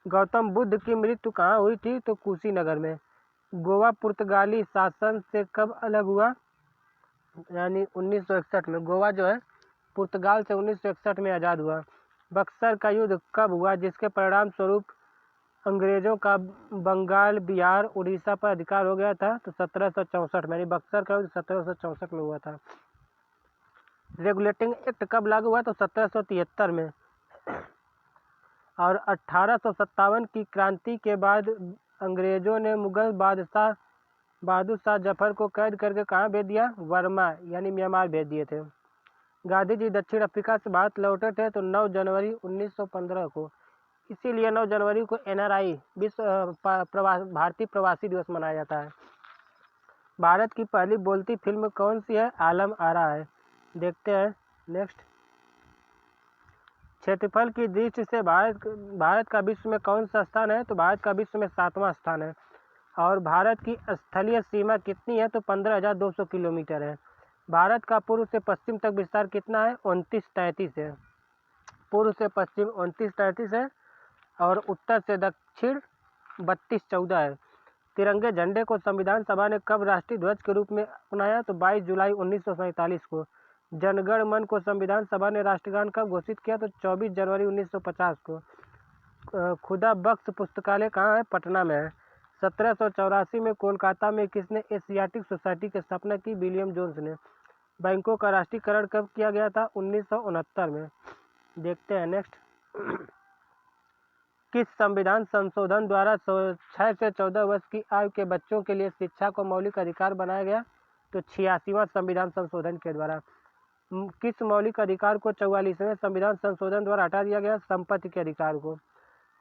गौतम बुद्ध की मृत्यु कहाँ हुई थी? तो कुशीनगर में। गोवा पुर्तगाली शासन से कब अलग हुआ? यानी 1961 में। गोवा जो है पुर्तगाल से 1961 में आज़ाद हुआ। बक्सर का युद्ध कब हुआ जिसके परिणाम स्वरूप अंग्रेजों का बंगाल, बिहार, उड़ीसा पर अधिकार हो गया था? तो 1764 में। यानी बक्सर का युद्ध 1764 में हुआ था। रेगुलेटिंग एक्ट कब लागू हुआ? तो 1773 में। और 1857 की क्रांति के बाद अंग्रेजों ने मुगल बादशाह बहादुर शाह जफर को कैद करके कहाँ भेज दिया? वर्मा यानी म्यांमार भेज दिए थे। गांधी जी दक्षिण अफ्रीका से भारत लौटे थे तो 9 जनवरी 1915 को। इसीलिए 9 जनवरी को NRI विश्व भारतीय प्रवासी दिवस मनाया जाता है। भारत की पहली बोलती फिल्म कौन सी है? आलम आरा है। देखते हैं नेक्स्ट। क्षेत्रफल की दृष्टि से भारत का विश्व में कौन सा स्थान है? तो भारत का विश्व में 7वां स्थान है। और भारत की स्थलीय सीमा कितनी है? तो 15,200 किलोमीटर है। भारत का पूर्व से पश्चिम तक विस्तार कितना है? 2933 है। पूर्व से पश्चिम 2933 है और उत्तर से दक्षिण 3214 है। तिरंगे झंडे को संविधान सभा ने कब राष्ट्रीय ध्वज के रूप में अपनाया? तो 22 जुलाई 1947 को। जनगण मन को संविधान सभा ने राष्ट्रगान कब घोषित किया? तो 24 जनवरी 1950 को। खुदा बख्श पुस्तकालय कहाँ है? पटना में है। 1784 में कोलकाता में किसने एशियाटिक सोसाइटी की स्थापना की? विलियम जोन्स ने। बैंकों का राष्ट्रीयकरण कब किया गया था? 1969 में। देखते हैं नेक्स्ट। किस संविधान संशोधन द्वारा 6 से 14 वर्ष की आयु के बच्चों के लिए शिक्षा को मौलिक अधिकार बनाया गया? तो 86वां संविधान संशोधन के द्वारा। किस मौलिक अधिकार को 44वें संविधान संशोधन द्वारा हटा दिया गया? संपत्ति के अधिकार को।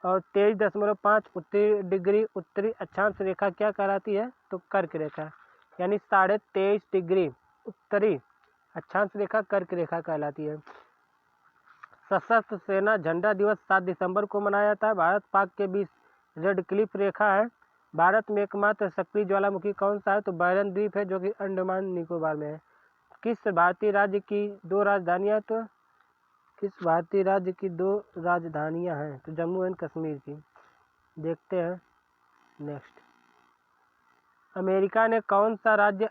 और 23.5 डिग्री उत्तरी अक्षांश रेखा क्या कहलाती है? तो कर्क रेखा, यानी 23.5 डिग्री उत्तरी अक्षांश रेखा कर्क रेखा कहलाती है। सशस्त्र सेना झंडा दिवस 7 दिसंबर को मनाया जाता है। भारत पाक के बीच रेड क्लिफ रेखा है। भारत में एकमात्र सक्रिय ज्वालामुखी कौन सा है? तो बैरन द्वीप है, जो कि अंडमान निकोबार में है। किस भारतीय राज्य की 2 राजधानियां? तो किस भारतीय राज्य की 2 राजधानियां हैं? तो जम्मू एंड कश्मीर की। देखते हैं नेक्स्ट। अमेरिका ने कौन सा राज्य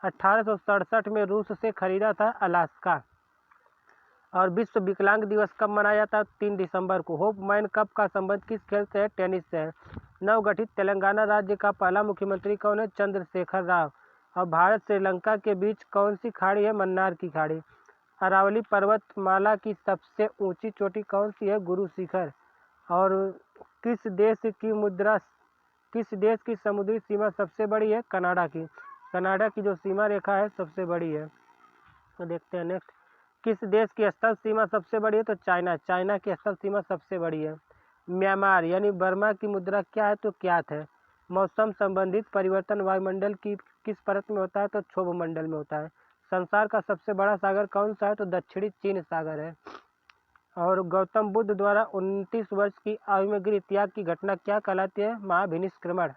1867 में रूस से खरीदा था? अलास्का। और विश्व विकलांग दिवस कब मनाया जाता है? 3 दिसंबर को। होपमैन कप का संबंध किस खेल से है? टेनिस से है। नवगठित तेलंगाना राज्य का पहला मुख्यमंत्री कौन है? चंद्रशेखर राव। और भारत श्रीलंका के बीच कौन सी खाड़ी है? मन्नार की खाड़ी। अरावली पर्वतमाला की सबसे ऊंची चोटी कौन सी है? गुरु शिखर। और किस देश की समुद्री सीमा सबसे बड़ी है? कनाडा की। कनाडा की जो सीमा रेखा है सबसे बड़ी है। तो देखते हैं नेक्स्ट। किस देश की स्थल सीमा सबसे बड़ी है? तो चाइना। चाइना की स्थल सीमा सबसे बड़ी है। म्यांमार यानी बर्मा की मुद्रा क्या है? तो क्यात है। मौसम संबंधित परिवर्तन वायुमंडल की किस परत में होता है? तो क्षोभ मंडल में होता है। संसार का सबसे बड़ा सागर कौन सा है? तो दक्षिणी चीन सागर है। और गौतम बुद्ध द्वारा 29 वर्ष की आयु में गृह त्याग की घटना क्या कहलाती है? महाभिनिष्क्रमण।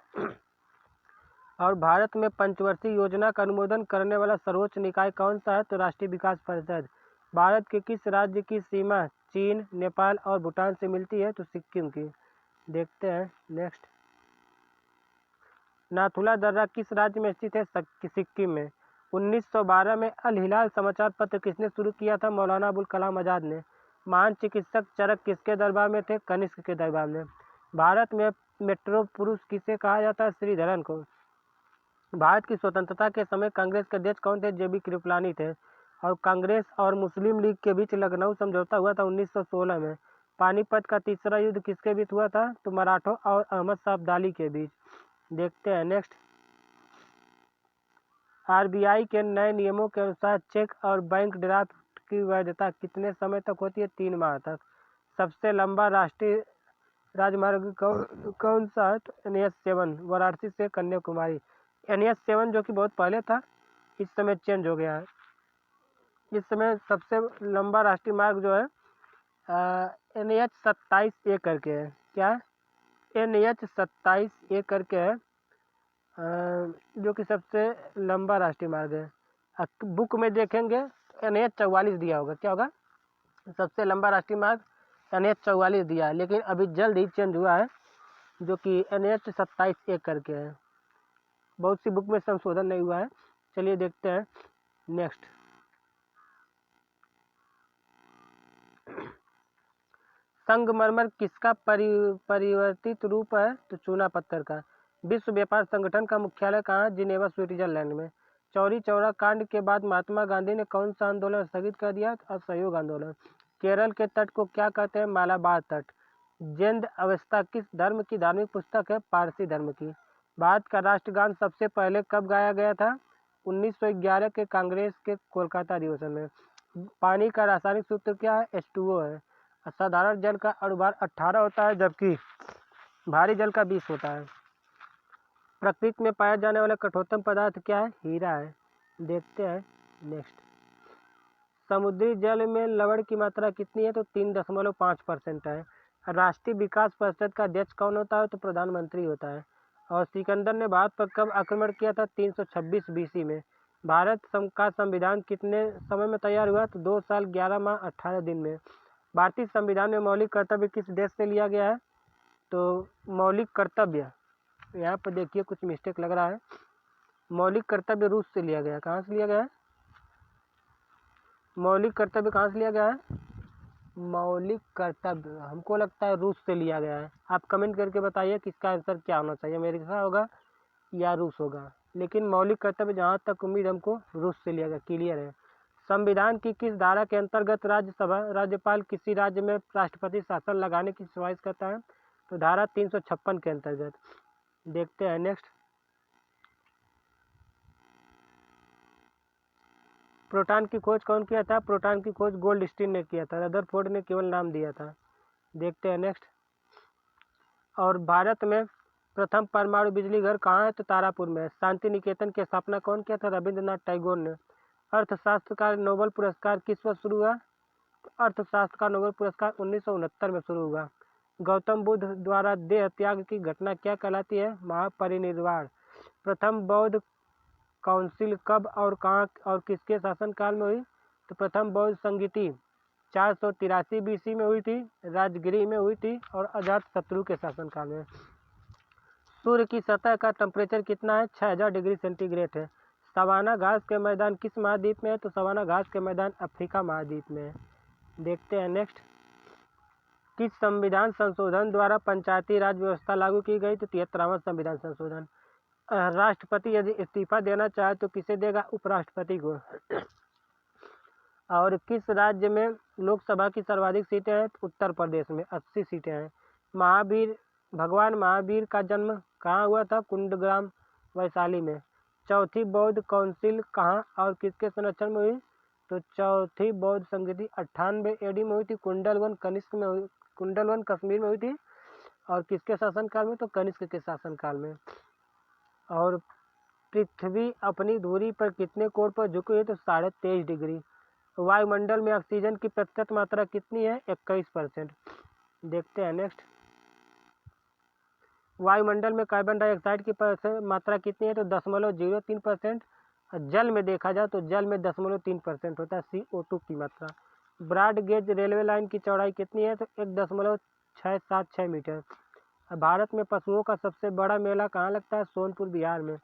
और भारत में पंचवर्षीय योजना का अनुमोदन करने वाला सर्वोच्च निकाय कौन सा है? तो राष्ट्रीय विकास परिषद। भारत के किस राज्य की सीमा चीन, नेपाल और भूटान से मिलती है? तो सिक्किम की। देखते हैं नेक्स्ट। नाथुला दर्रा किस राज्य में स्थित है? सिक्किम में। 1912 में अल हिलाल समाचार पत्र किसने शुरू किया था? मौलाना अबुल कलाम आजाद ने। महान चिकित्सक चरक किसके दरबार में थे? कनिष्क के दरबार में। भारत में मेट्रो पुरुष किसे कहा जाता है? श्रीधरन को। भारत की स्वतंत्रता के समय कांग्रेस के अध्यक्ष कौन थे? जेबी कृपलानी थे। और कांग्रेस और मुस्लिम लीग के बीच लखनऊ समझौता हुआ था 1916 में। पानीपत का तीसरा युद्ध किसके बीच हुआ था? तो मराठों और अहमद शाह अब्दाली के बीच। देखते हैं नेक्स्ट। आरबीआई के नए नियमों के अनुसार चेक और बैंक ड्राफ्ट की वैधता कितने समय तक होती है? 3 माह तक। सबसे लंबा राष्ट्रीय राजमार्ग कौन सा है? तो NH7 वाराणसी से कन्याकुमारी। NH7 जो कि बहुत पहले था, इस समय चेंज हो गया है। इस समय सबसे लंबा राष्ट्रीय मार्ग जो है NH27A करके है। क्या है? NH27A करके है, जो कि सबसे लंबा राष्ट्रीय मार्ग है। बुक में देखेंगे NH44 दिया होगा। क्या होगा? सबसे लंबा राष्ट्रीय मार्ग NH44 दिया है, लेकिन अभी जल्द ही चेंज हुआ है, जो कि NH27A करके है। बहुत सी बुक में संशोधन नहीं हुआ है। चलिए देखते हैं नेक्स्ट। संगमरमर किसका परिवर्तित रूप है? तो चूना पत्थर का। विश्व व्यापार संगठन का मुख्यालय कहाँ है? जिनेवा स्विट्जरलैंड में। चौरी चौरा कांड के बाद महात्मा गांधी ने कौन सा आंदोलन स्थगित कर दिया? असहयोग आंदोलन। केरल के तट को क्या कहते हैं? मालाबार तट। जेंद अवस्था किस धर्म की धार्मिक पुस्तक है? पारसी धर्म की। भारत का राष्ट्रगान सबसे पहले कब गाया गया था? 1911 के कांग्रेस के कोलकाता अधिवेशन में। पानी का रासायनिक सूत्र क्या है? H2O है। साधारण जल का अणुभार 18 होता है, जबकि भारी जल का 20 होता है। प्रकृति में पाया जाने वाला कठोरतम पदार्थ क्या है? हीरा है। देखते हैं नेक्स्ट। समुद्री जल में लवण की मात्रा कितनी है? तो 3.5% है। राष्ट्रीय विकास परिषद का अध्यक्ष कौन होता है? तो प्रधानमंत्री होता है। और सिकंदर ने भारत पर कब आक्रमण किया था? 326 BC में। भारत का संविधान कितने समय में तैयार हुआ? तो 2 साल 11 माह 18 दिन में। भारतीय संविधान में मौलिक कर्तव्य किस देश से लिया गया है? तो मौलिक कर्तव्य, यहाँ पर देखिए कुछ मिस्टेक लग रहा है। मौलिक कर्तव्य रूस से लिया गया। कहाँ से लिया गया है? मौलिक कर्तव्य कहाँ से लिया गया है? मौलिक कर्तव्य हमको लगता है रूस से लिया गया है। आप कमेंट करके बताइए कि इसका आंसर क्या होना चाहिए, अमेरिका होगा या रूस होगा। लेकिन मौलिक कर्तव्य जहाँ तक उम्मीद हमको रूस से लिया गया। क्लियर है। संविधान की किस धारा के अंतर्गत राज्यपाल किसी राज्य में राष्ट्रपति शासन लगाने की सिफारिश करता है? तो धारा 356 के अंतर्गत। देखते हैं नेक्स्ट। प्रोटॉन की खोज कौन किया था? प्रोटॉन की खोज गोल्डस्टीन ने किया था। रदरफोर्ड ने केवल नाम दिया था। देखते हैं नेक्स्ट। और भारत में प्रथम परमाणु बिजली घर कहाँ है? तो तारापुर में। शांति निकेतन की स्थापना कौन किया था? रविंद्रनाथ टैगोर ने। अर्थशास्त्र का नोबेल पुरस्कार किस वर्ष शुरू हुआ? तो अर्थशास्त्र का नोबेल पुरस्कार 1969 में शुरू हुआ। गौतम बुद्ध द्वारा देह त्याग की घटना क्या कहलाती है? महापरिनिर्वाण। प्रथम बौद्ध काउंसिल कब और कहाँ और किसके शासनकाल में हुई? तो प्रथम बौद्ध संगीति 483 BC में हुई थी, राजगिरी में हुई थी और अजातशत्रु के शासनकाल में। सूर्य की सतह का टेम्परेचर कितना है? 6000 डिग्री सेंटीग्रेड है। सवाना घास के मैदान किस महाद्वीप में है? तो सवाना घास के मैदान अफ्रीका महाद्वीप में है। देखते हैं नेक्स्ट। किस संविधान संशोधन द्वारा पंचायती राज व्यवस्था लागू की गई? तो 73वां संविधान संशोधन। राष्ट्रपति यदि इस्तीफा देना चाहे तो किसे देगा? उपराष्ट्रपति को। और किस राज्य में लोकसभा की सर्वाधिक सीटें हैं? तो उत्तर प्रदेश में 80 सीटें हैं। भगवान महावीर का जन्म कहाँ हुआ था? कुंडग्राम वैशाली में। चौथी बौद्ध काउंसिल कहाँ और किसके संरक्षण में हुई? तो चौथी बौद्ध संगति 98 AD में हुई थी। कुंडलवन कश्मीर में हुई थी। और किसके शासनकाल में? तो कनिष्क के शासनकाल में। और पृथ्वी अपनी धुरी पर कितने कोण पर झुकी है? तो 23.5 डिग्री। वायुमंडल में ऑक्सीजन की प्रतिशत मात्रा कितनी है? 21%। देखते हैं नेक्स्ट। वायुमंडल में कार्बन डाइऑक्साइड की मात्रा कितनी है? तो 0.03%। जल में देखा जाए तो जल में 0.3% होता है CO2 की मात्रा। ब्रॉड गेज रेलवे लाइन की चौड़ाई कितनी है? तो 1.676 मीटर। भारत में पशुओं का सबसे बड़ा मेला कहाँ लगता है? सोनपुर बिहार में।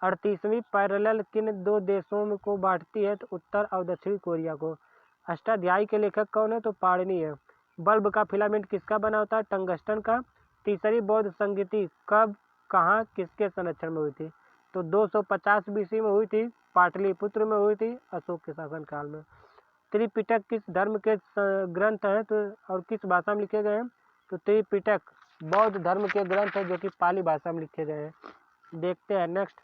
38वीं पैरेलल किन दो देशों को बांटती है? तो उत्तर और दक्षिण कोरिया को। अष्टाध्यायी के लेखक कौन है? तो पाणिनि है। बल्ब का फिलामेंट किसका बना होता है? टंगस्टन का। तीसरी बौद्ध संगीति कब, कहाँ, किसके संरक्षण में हुई थी? तो 250 BC में हुई थी, पाटलिपुत्र में हुई थी, अशोक के शासनकाल में। त्रिपिटक किस धर्म के ग्रंथ हैं तो और किस भाषा में लिखे गए हैं? तो त्रिपिटक बौद्ध धर्म के ग्रंथ है जो कि पाली भाषा में लिखे गए हैं। देखते हैं नेक्स्ट।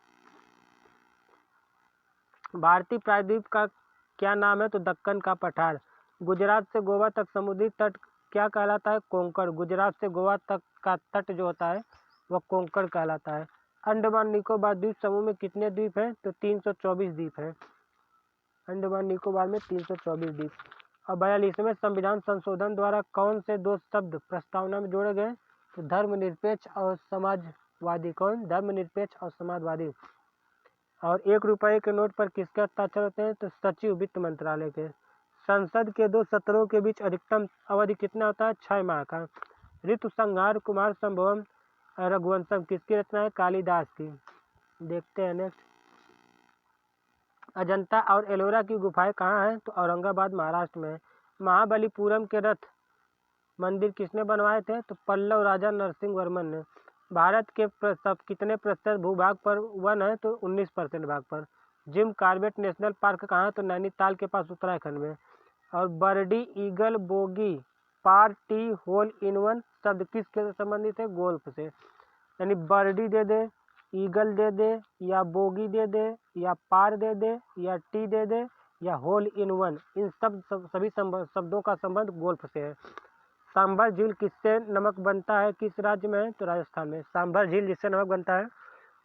भारतीय प्रायद्वीप का क्या नाम है? तो दक्कन का पठार। गुजरात से गोवा तक समुद्री तट क्या कहलाता है? कोंकण। गुजरात से गोवा तक का तट जो होता है वह कोंकण कहलाता है। अंडमान निकोबार द्वीप समूह में कितने द्वीप हैं? तो 324 द्वीप हैं। अंडमान निकोबार में 324 द्वीप। और 42वें संविधान संशोधन द्वारा कौन से दो शब्द प्रस्तावना में जोड़े गए? तो धर्मनिरपेक्ष और समाजवादी। कौन? धर्मनिरपेक्ष और समाजवादी। और 1 रुपये के नोट पर किसके हस्ताक्षर होते हैं? तो सचिव वित्त मंत्रालय के। संसद के 2 सत्रों के बीच अधिकतम अवधि कितना होता है? 6 माह का। ऋतु संहार कुमार संभवम रघुवंशम किसकी रचना है? कालिदास की। देखते हैं नेक्स्ट। अजंता और एलोरा की गुफाएं कहाँ हैं? तो औरंगाबाद महाराष्ट्र में। महाबलीपुरम के रथ मंदिर किसने बनवाए थे? तो पल्लव राजा नरसिंह वर्मन ने। भारत के कितने प्रतिशत भूभाग पर वन है? तो 19% भाग पर। जिम कॉर्बेट नेशनल पार्क कहाँ है? तो नैनीताल के पास उत्तराखंड में। और birdie eagle bogey par tee hole in one शब्द किसके संबंधित है? गोल्फ से। यानी बर्डी दे दे, ईगल दे दे, या बोगी दे दे, या पार दे दे, या टी दे दे, या होल इन वन, इन सभी शब्दों का संबंध गोल्फ से है। सांभर झील किससे नमक बनता है? किस राज्य में है? तो राजस्थान में। सांभर झील जिससे नमक बनता है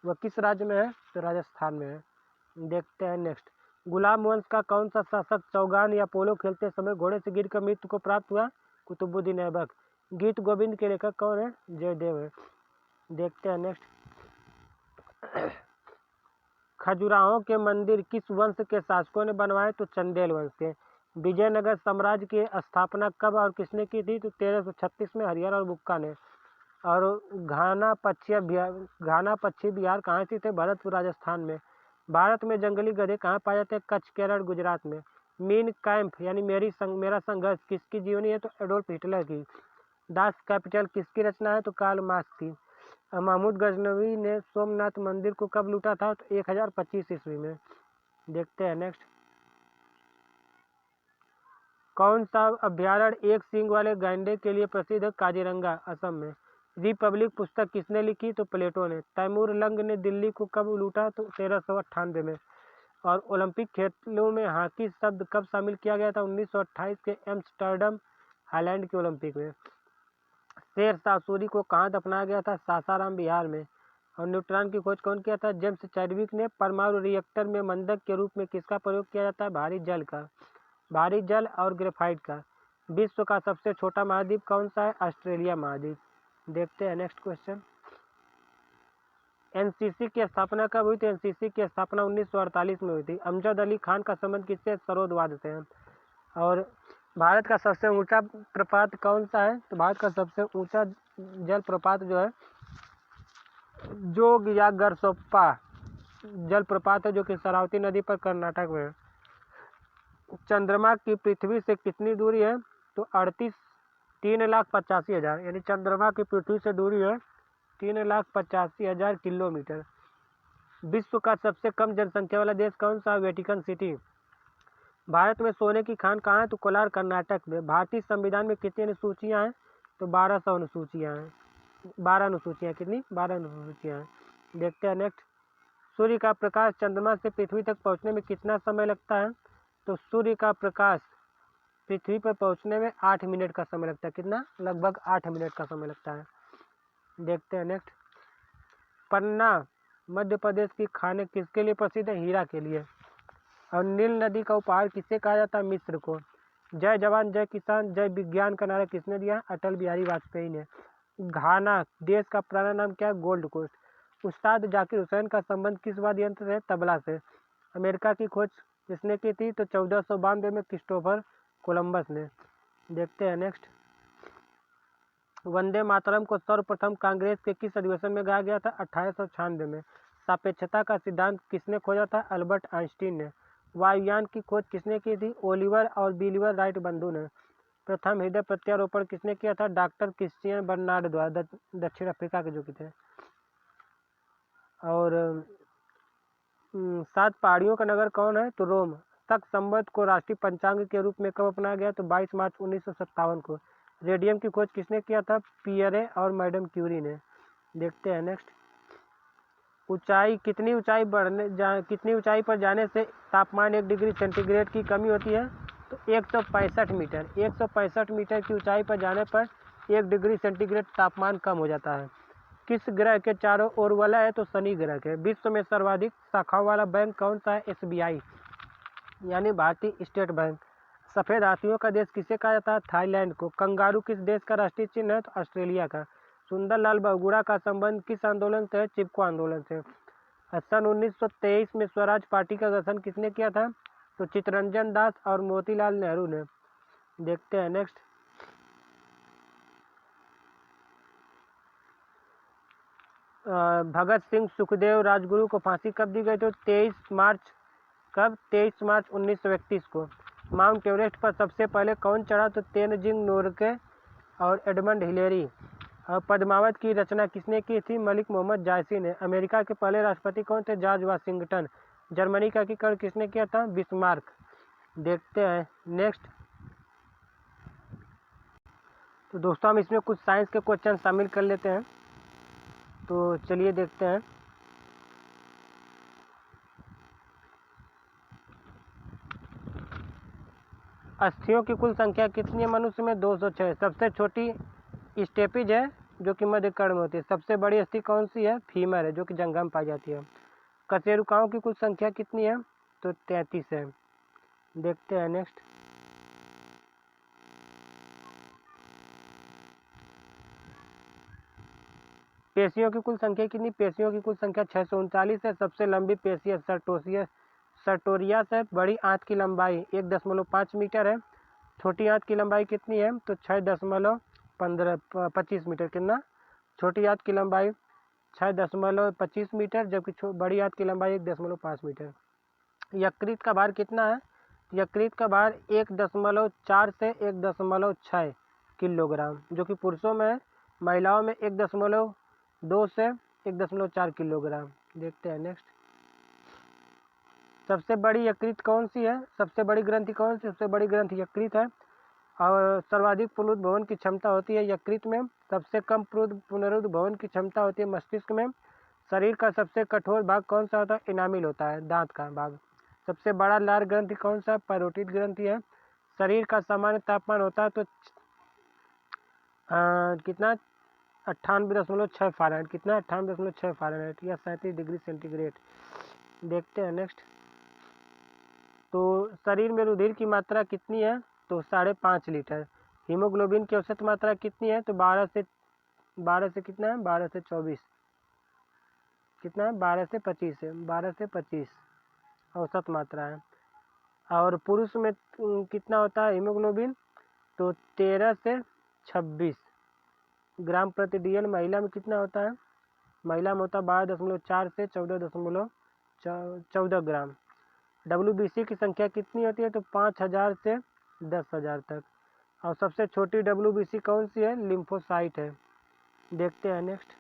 वह किस राज्य में है? तो राजस्थान में है। देखते हैं नेक्स्ट। गुलाम वंश का कौन सा शासक चौगान या पोलो खेलते समय घोड़े से गिरकर मृत्यु को प्राप्त हुआ? कुतुबुद्दीन ऐबक। गीत गोविंद के लेखक कौन है? जयदेव है। देखते हैं नेक्स्ट। खजुराहो के मंदिर किस वंश के शासकों ने बनवाए? तो चंदेल वंश के। विजयनगर साम्राज्य की स्थापना कब और किसने की थी? तो 1336 में हरिहर और बुक्का ने। और घाना पश्चिम बिहार कहाँ स्थित है? भरतपुर राजस्थान में। भारत में जंगली गधे कहाँ पाए जाते हैं? कच्छ, केरल, गुजरात में। मीन कैंप यानी मेरा संघर्ष किसकी जीवनी है? तो एडोल्फ हिटलर की। दास कैपिटल किसकी रचना है? तो कार्ल मार्क्स की। महमूद गजनवी ने सोमनाथ मंदिर को कब लूटा था? तो 1025 ईस्वी में। देखते हैं नेक्स्ट। कौन सा अभ्यारण्य एक सींग वाले गैंडे के लिए प्रसिद्ध है? काजीरंगा, असम में। रिपब्लिक पुस्तक किसने लिखी? तो प्लेटो ने। तैमूर लंग ने दिल्ली को कब लूटा? तो 1398 में। और ओलंपिक खेलों में हॉकी शब्द कब शामिल किया गया था? 1928 के एम्स्टर्डम हाईलैंड के ओलंपिक में। शेर शाह सूरी को कहाँ दफनाया गया था? सासाराम, बिहार में। और न्यूट्रॉन की खोज कौन किया था? जेम्स चैडविक ने। परमाणु रिएक्टर में मंदक के रूप में किसका प्रयोग किया जाता है? भारी जल और ग्रेफाइट का। विश्व का सबसे छोटा महाद्वीप कौन सा है? ऑस्ट्रेलिया महाद्वीप। देखते हैं नेक्स्ट क्वेश्चन। एनसीसी की स्थापना कब हुई थी? एनसीसी की स्थापना 1948 में हुई थी। अमजद अली खान का संबंध किससे? सरोदवाद से है। और भारत का सबसे ऊंचा प्रपात कौन सा है? तो भारत का सबसे ऊंचा जल प्रपात जो है जोग या गरसोप्पा जल प्रपात है, जो कि शरावती नदी पर कर्नाटक में है। चंद्रमा की पृथ्वी से कितनी दूरी है? तो 3,85,000 यानी चंद्रमा की पृथ्वी से दूरी है 3,85,000 किलोमीटर। विश्व का सबसे कम जनसंख्या वाला देश कौन सा? Vatican city. भारत में सोने की खान कहाँ है? तो कोलार, कर्नाटक में। भारतीय संविधान में कितनी अनुसूचियाँ हैं? तो 1200 अनुसूचियाँ हैं। 12 अनुसूचियाँ। कितनी? 12 अनुसूचियाँ हैं। देखते हैं नेक्स्ट। सूर्य का प्रकाश चंद्रमा से पृथ्वी तक पहुँचने में कितना समय लगता है? तो सूर्य का प्रकाश पृथ्वी पर पहुँचने में 8 मिनट का समय लगता है। कितना? लगभग 8 मिनट का समय लगता है। देखते हैं नेक्स्ट। पन्ना मध्य प्रदेश की खाने किसके लिए प्रसिद्ध है? हीरा के लिए। और नील नदी का उपहार किसे कहा जाता है? मिस्र को। जय जवान जय किसान जय विज्ञान का नारा किसने दिया? अटल बिहारी वाजपेयी ने। घाना देश का पुराना नाम क्या है? Gold coast. उस्ताद जाकिर हुसैन का संबंध किस वाद्य यंत्र से? तबला से। अमेरिका की खोज किसने की थी? तो 1492 में क्रिस्टोफर कोलंबस ने। देखते हैं नेक्स्ट। वंदे मातरम को सर्वप्रथम कांग्रेस के किस अधिवेशन में गाया गया था? 1896 में। सापेक्षता का सिद्धांत किसने खोजा था? अल्बर्ट आइंस्टीन ने। वायुयान की खोज किसने की थी? ओलिवर और बिलीवर राइट बंधु ने। प्रथम हृदय प्रत्यारोपण किसने किया था? डॉक्टर क्रिश्चियन बर्नार्ड द्वारा, दक्षिण अफ्रीका के जो कि थे। और 7 पहाड़ियों का नगर कौन है? तो रोम। शक संवत को राष्ट्रीय पंचांग के रूप में कब अपनाया गया? तो 22 मार्च 1957 को। रेडियम की खोज किसने किया था? पियरे और मैडम क्यूरी ने। देखते हैं नेक्स्ट। कितनी ऊंचाई पर जाने से तापमान 1 डिग्री सेंटीग्रेड की कमी होती है? तो 165 मीटर। 165 मीटर की ऊंचाई पर जाने पर 1 डिग्री सेंटीग्रेड तापमान कम हो जाता है। किस ग्रह के चारों ओर वलय है? तो शनि ग्रह के। विश्व में सर्वाधिक शाखाओं वाला बैंक कौन सा है? SBI यानी भारतीय स्टेट बैंक। सफेद हाथियों का देश किसे कहा जाता है? थाईलैंड को। कंगारू किस देश का राष्ट्रीय चिन्ह है? तो ऑस्ट्रेलिया का। सुंदरलाल बहुगुणा का संबंध किस आंदोलन से है? चिपको आंदोलन से। सन 1923 में स्वराज पार्टी का गठन किसने किया था? तो चित्तरंजन दास और मोतीलाल नेहरू ने। देखते हैं नेक्स्ट। भगत सिंह सुखदेव राजगुरु को फांसी कब दी गई? तो 23 मार्च 1931 को। माउंट एवरेस्ट पर सबसे पहले कौन चढ़ा? तो तेनजिंग नोरके और एडमंड हिलेरी। और पद्मावत की रचना किसने की थी? मलिक मोहम्मद जायसी ने। अमेरिका के पहले राष्ट्रपति कौन थे? George Washington. जर्मनी का एकीकरण किसने किया था? बिस्मार्क। देखते हैं नेक्स्ट। तो दोस्तों हम इसमें कुछ साइंस के क्वेश्चन शामिल कर लेते हैं, तो चलिए देखते हैं। अस्थियों की कुल संख्या कितनी है मनुष्य में? 206। सबसे छोटी स्टेपीज है जो कि मध्य कर्ण में होती है। सबसे बड़ी अस्थि कौन सी है? फीमर है, जो कि जंघा में पाई जाती है। कशेरुकाओं की कुल संख्या कितनी है? तो 33 है। देखते हैं नेक्स्ट। पेशियों की कुल संख्या कितनी? पेशियों की कुल संख्या 639 है। सबसे लंबी पेशी है सर्टोरियस है। बड़ी आंत की लंबाई 1.5 मीटर है। छोटी आंत की लंबाई कितनी है? तो 6.25 मीटर। कितना? छोटी आंत की लंबाई 6.25 मीटर, जबकि बड़ी आंत की लंबाई 1.5 मीटर। यकृत का भार कितना है? यकृत का भार 1.4 से 1.6 किलोग्राम, जो कि पुरुषों में है। महिलाओं में 1.2 से 1.4 किलोग्राम। देखते हैं नेक्स्ट। सबसे बड़ी यकृत कौन सी है? सबसे बड़ी ग्रंथि कौन सी? सबसे बड़ी ग्रंथि यकृत है। और सर्वाधिक पुनरुद्भवन की क्षमता होती है यकृत में। सबसे कम पुनरुद्भवन की क्षमता होती है मस्तिष्क में। शरीर का सबसे कठोर भाग कौन सा होता है? इनामिल होता है, दांत का भाग। सबसे बड़ा लार ग्रंथि कौन सा? पैरोटिड ग्रंथि है। शरीर का सामान्य तापमान होता है तो कितना? 98.6 फ़ारेनहाइट। कितना? 98.6 फ़ारेनहाइट या 37 डिग्री सेंटीग्रेड। देखते हैं नेक्स्ट। तो शरीर में रुधिर की मात्रा कितनी है? तो 5.5 लीटर। हीमोग्लोबिन की औसत मात्रा कितनी है? तो 12 से कितना है? 12 से 24। कितना है? 12 से 25 है। 12 से 25 औसत मात्रा है। और पुरुष में कितना होता है हीमोग्लोबिन? तो 13 से 26 ग्राम प्रति DL। महिला में कितना होता है? महिला में होता है 12.4 से 14 ग्राम। WBC की संख्या कितनी होती है? तो 5000 से 10,000 तक। और सबसे छोटी WBC कौन सी है? लिम्फोसाइट है। देखते हैं नेक्स्ट।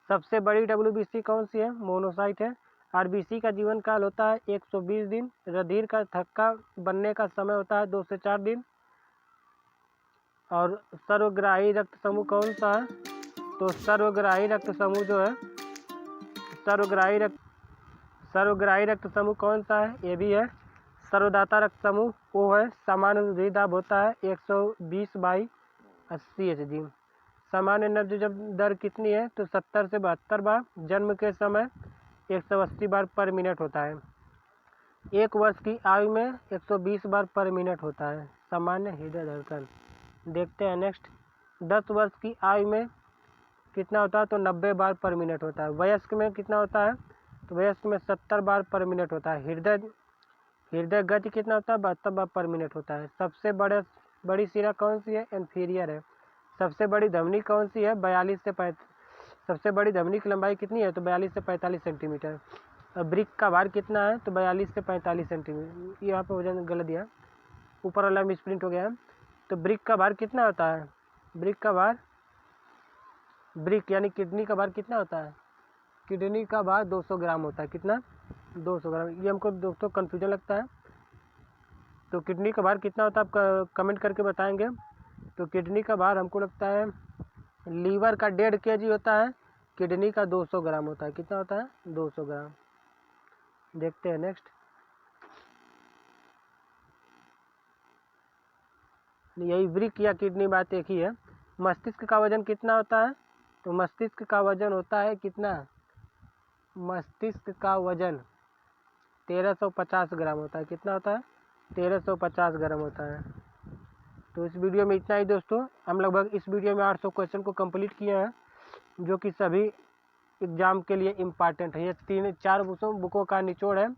सबसे बड़ी WBC कौन सी है? मोनोसाइट है। RBC का जीवन काल होता है 120 दिन। रुधिर का थक्का बनने का समय होता है 2 से 4 दिन। और सर्वग्राही रक्त समूह कौन सा है? तो सर्वग्राही रक्त समूह जो है, सर्वग्राही रक्त समूह कौन सा है? ये भी है सर्वदाता रक्त समूह, वो है। सामान्य रुधिर दाब होता है 120/80 Hg। सामान्य नब्ज जब दर कितनी है? तो 70 से 72 बार। जन्म के समय 180 बार पर मिनट होता है। 1 वर्ष की आयु में 120 बार पर मिनट होता है सामान्य हृदय धड़कन। देखते हैं नेक्स्ट। 10 वर्ष की आयु में कितना होता है? तो 90 बार पर मिनट होता है। वयस्क में कितना होता है? तो वयस्क में 70 बार पर मिनट होता है। हृदय गति कितना होता है? 72 बार पर मिनट होता है। सबसे बड़ी शिरा कौन सी है? इंफीरियर है। सबसे बड़ी धमनी कौन सी है? 42 से 35। सबसे बड़ी धमनी की लंबाई कितनी है? तो 42 से 45 सेंटीमीटर। और ब्रिक का भार कितना है? तो 42 से 45 सेंटीमीटर। यहाँ पे वजन गलत दिया, ऊपर वाला मिसप्रिंट हो गया है। तो ब्रिक का भार कितना होता है? ब्रिक यानी किडनी का भार कितना होता है? किडनी का भार 200 ग्राम होता है। कितना? 200 ग्राम। ये हमको दोस्तों कन्फ्यूजन लगता है। तो किडनी का भार कितना होता है आप कमेंट करके बताएंगे। तो किडनी का भार हमको लगता है, लीवर का 1.5 kg होता है, किडनी का 200 ग्राम होता है। कितना होता है? 200 ग्राम। देखते हैं नेक्स्ट। यही ब्रिक या किडनी बात एक ही है। मस्तिष्क का वजन कितना होता है? तो मस्तिष्क का वजन होता है कितना? मस्तिष्क का वजन 1350 ग्राम होता है। कितना होता है? 1350 ग्राम होता है। तो इस वीडियो में इतना ही दोस्तों। हम लगभग इस वीडियो में 800 क्वेश्चन को कंप्लीट किए हैं, जो कि सभी एग्ज़ाम के लिए इम्पॉर्टेंट है। ये 3-4 बुकों का निचोड़ है,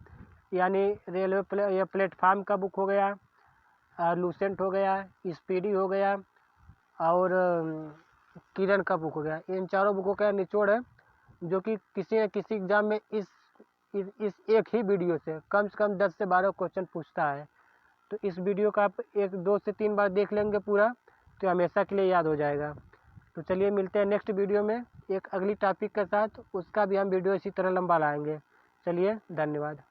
यानी रेलवे या प्लेटफार्म का बुक हो गया, लूसेंट हो गया, स्पीडी हो गया, और किरण का बुक हो गया। इन चारों बुकों का निचोड़ है, जो कि किसी न किसी एग्ज़ाम में इस एक ही वीडियो से कम 10 से 12 क्वेश्चन पूछता है। तो इस वीडियो का आप 2 से 3 बार देख लेंगे पूरा, तो हमेशा के लिए याद हो जाएगा। तो चलिए मिलते हैं नेक्स्ट वीडियो में एक अगली टॉपिक के साथ। उसका भी हम वीडियो इसी तरह लंबा लाएंगे। चलिए, धन्यवाद।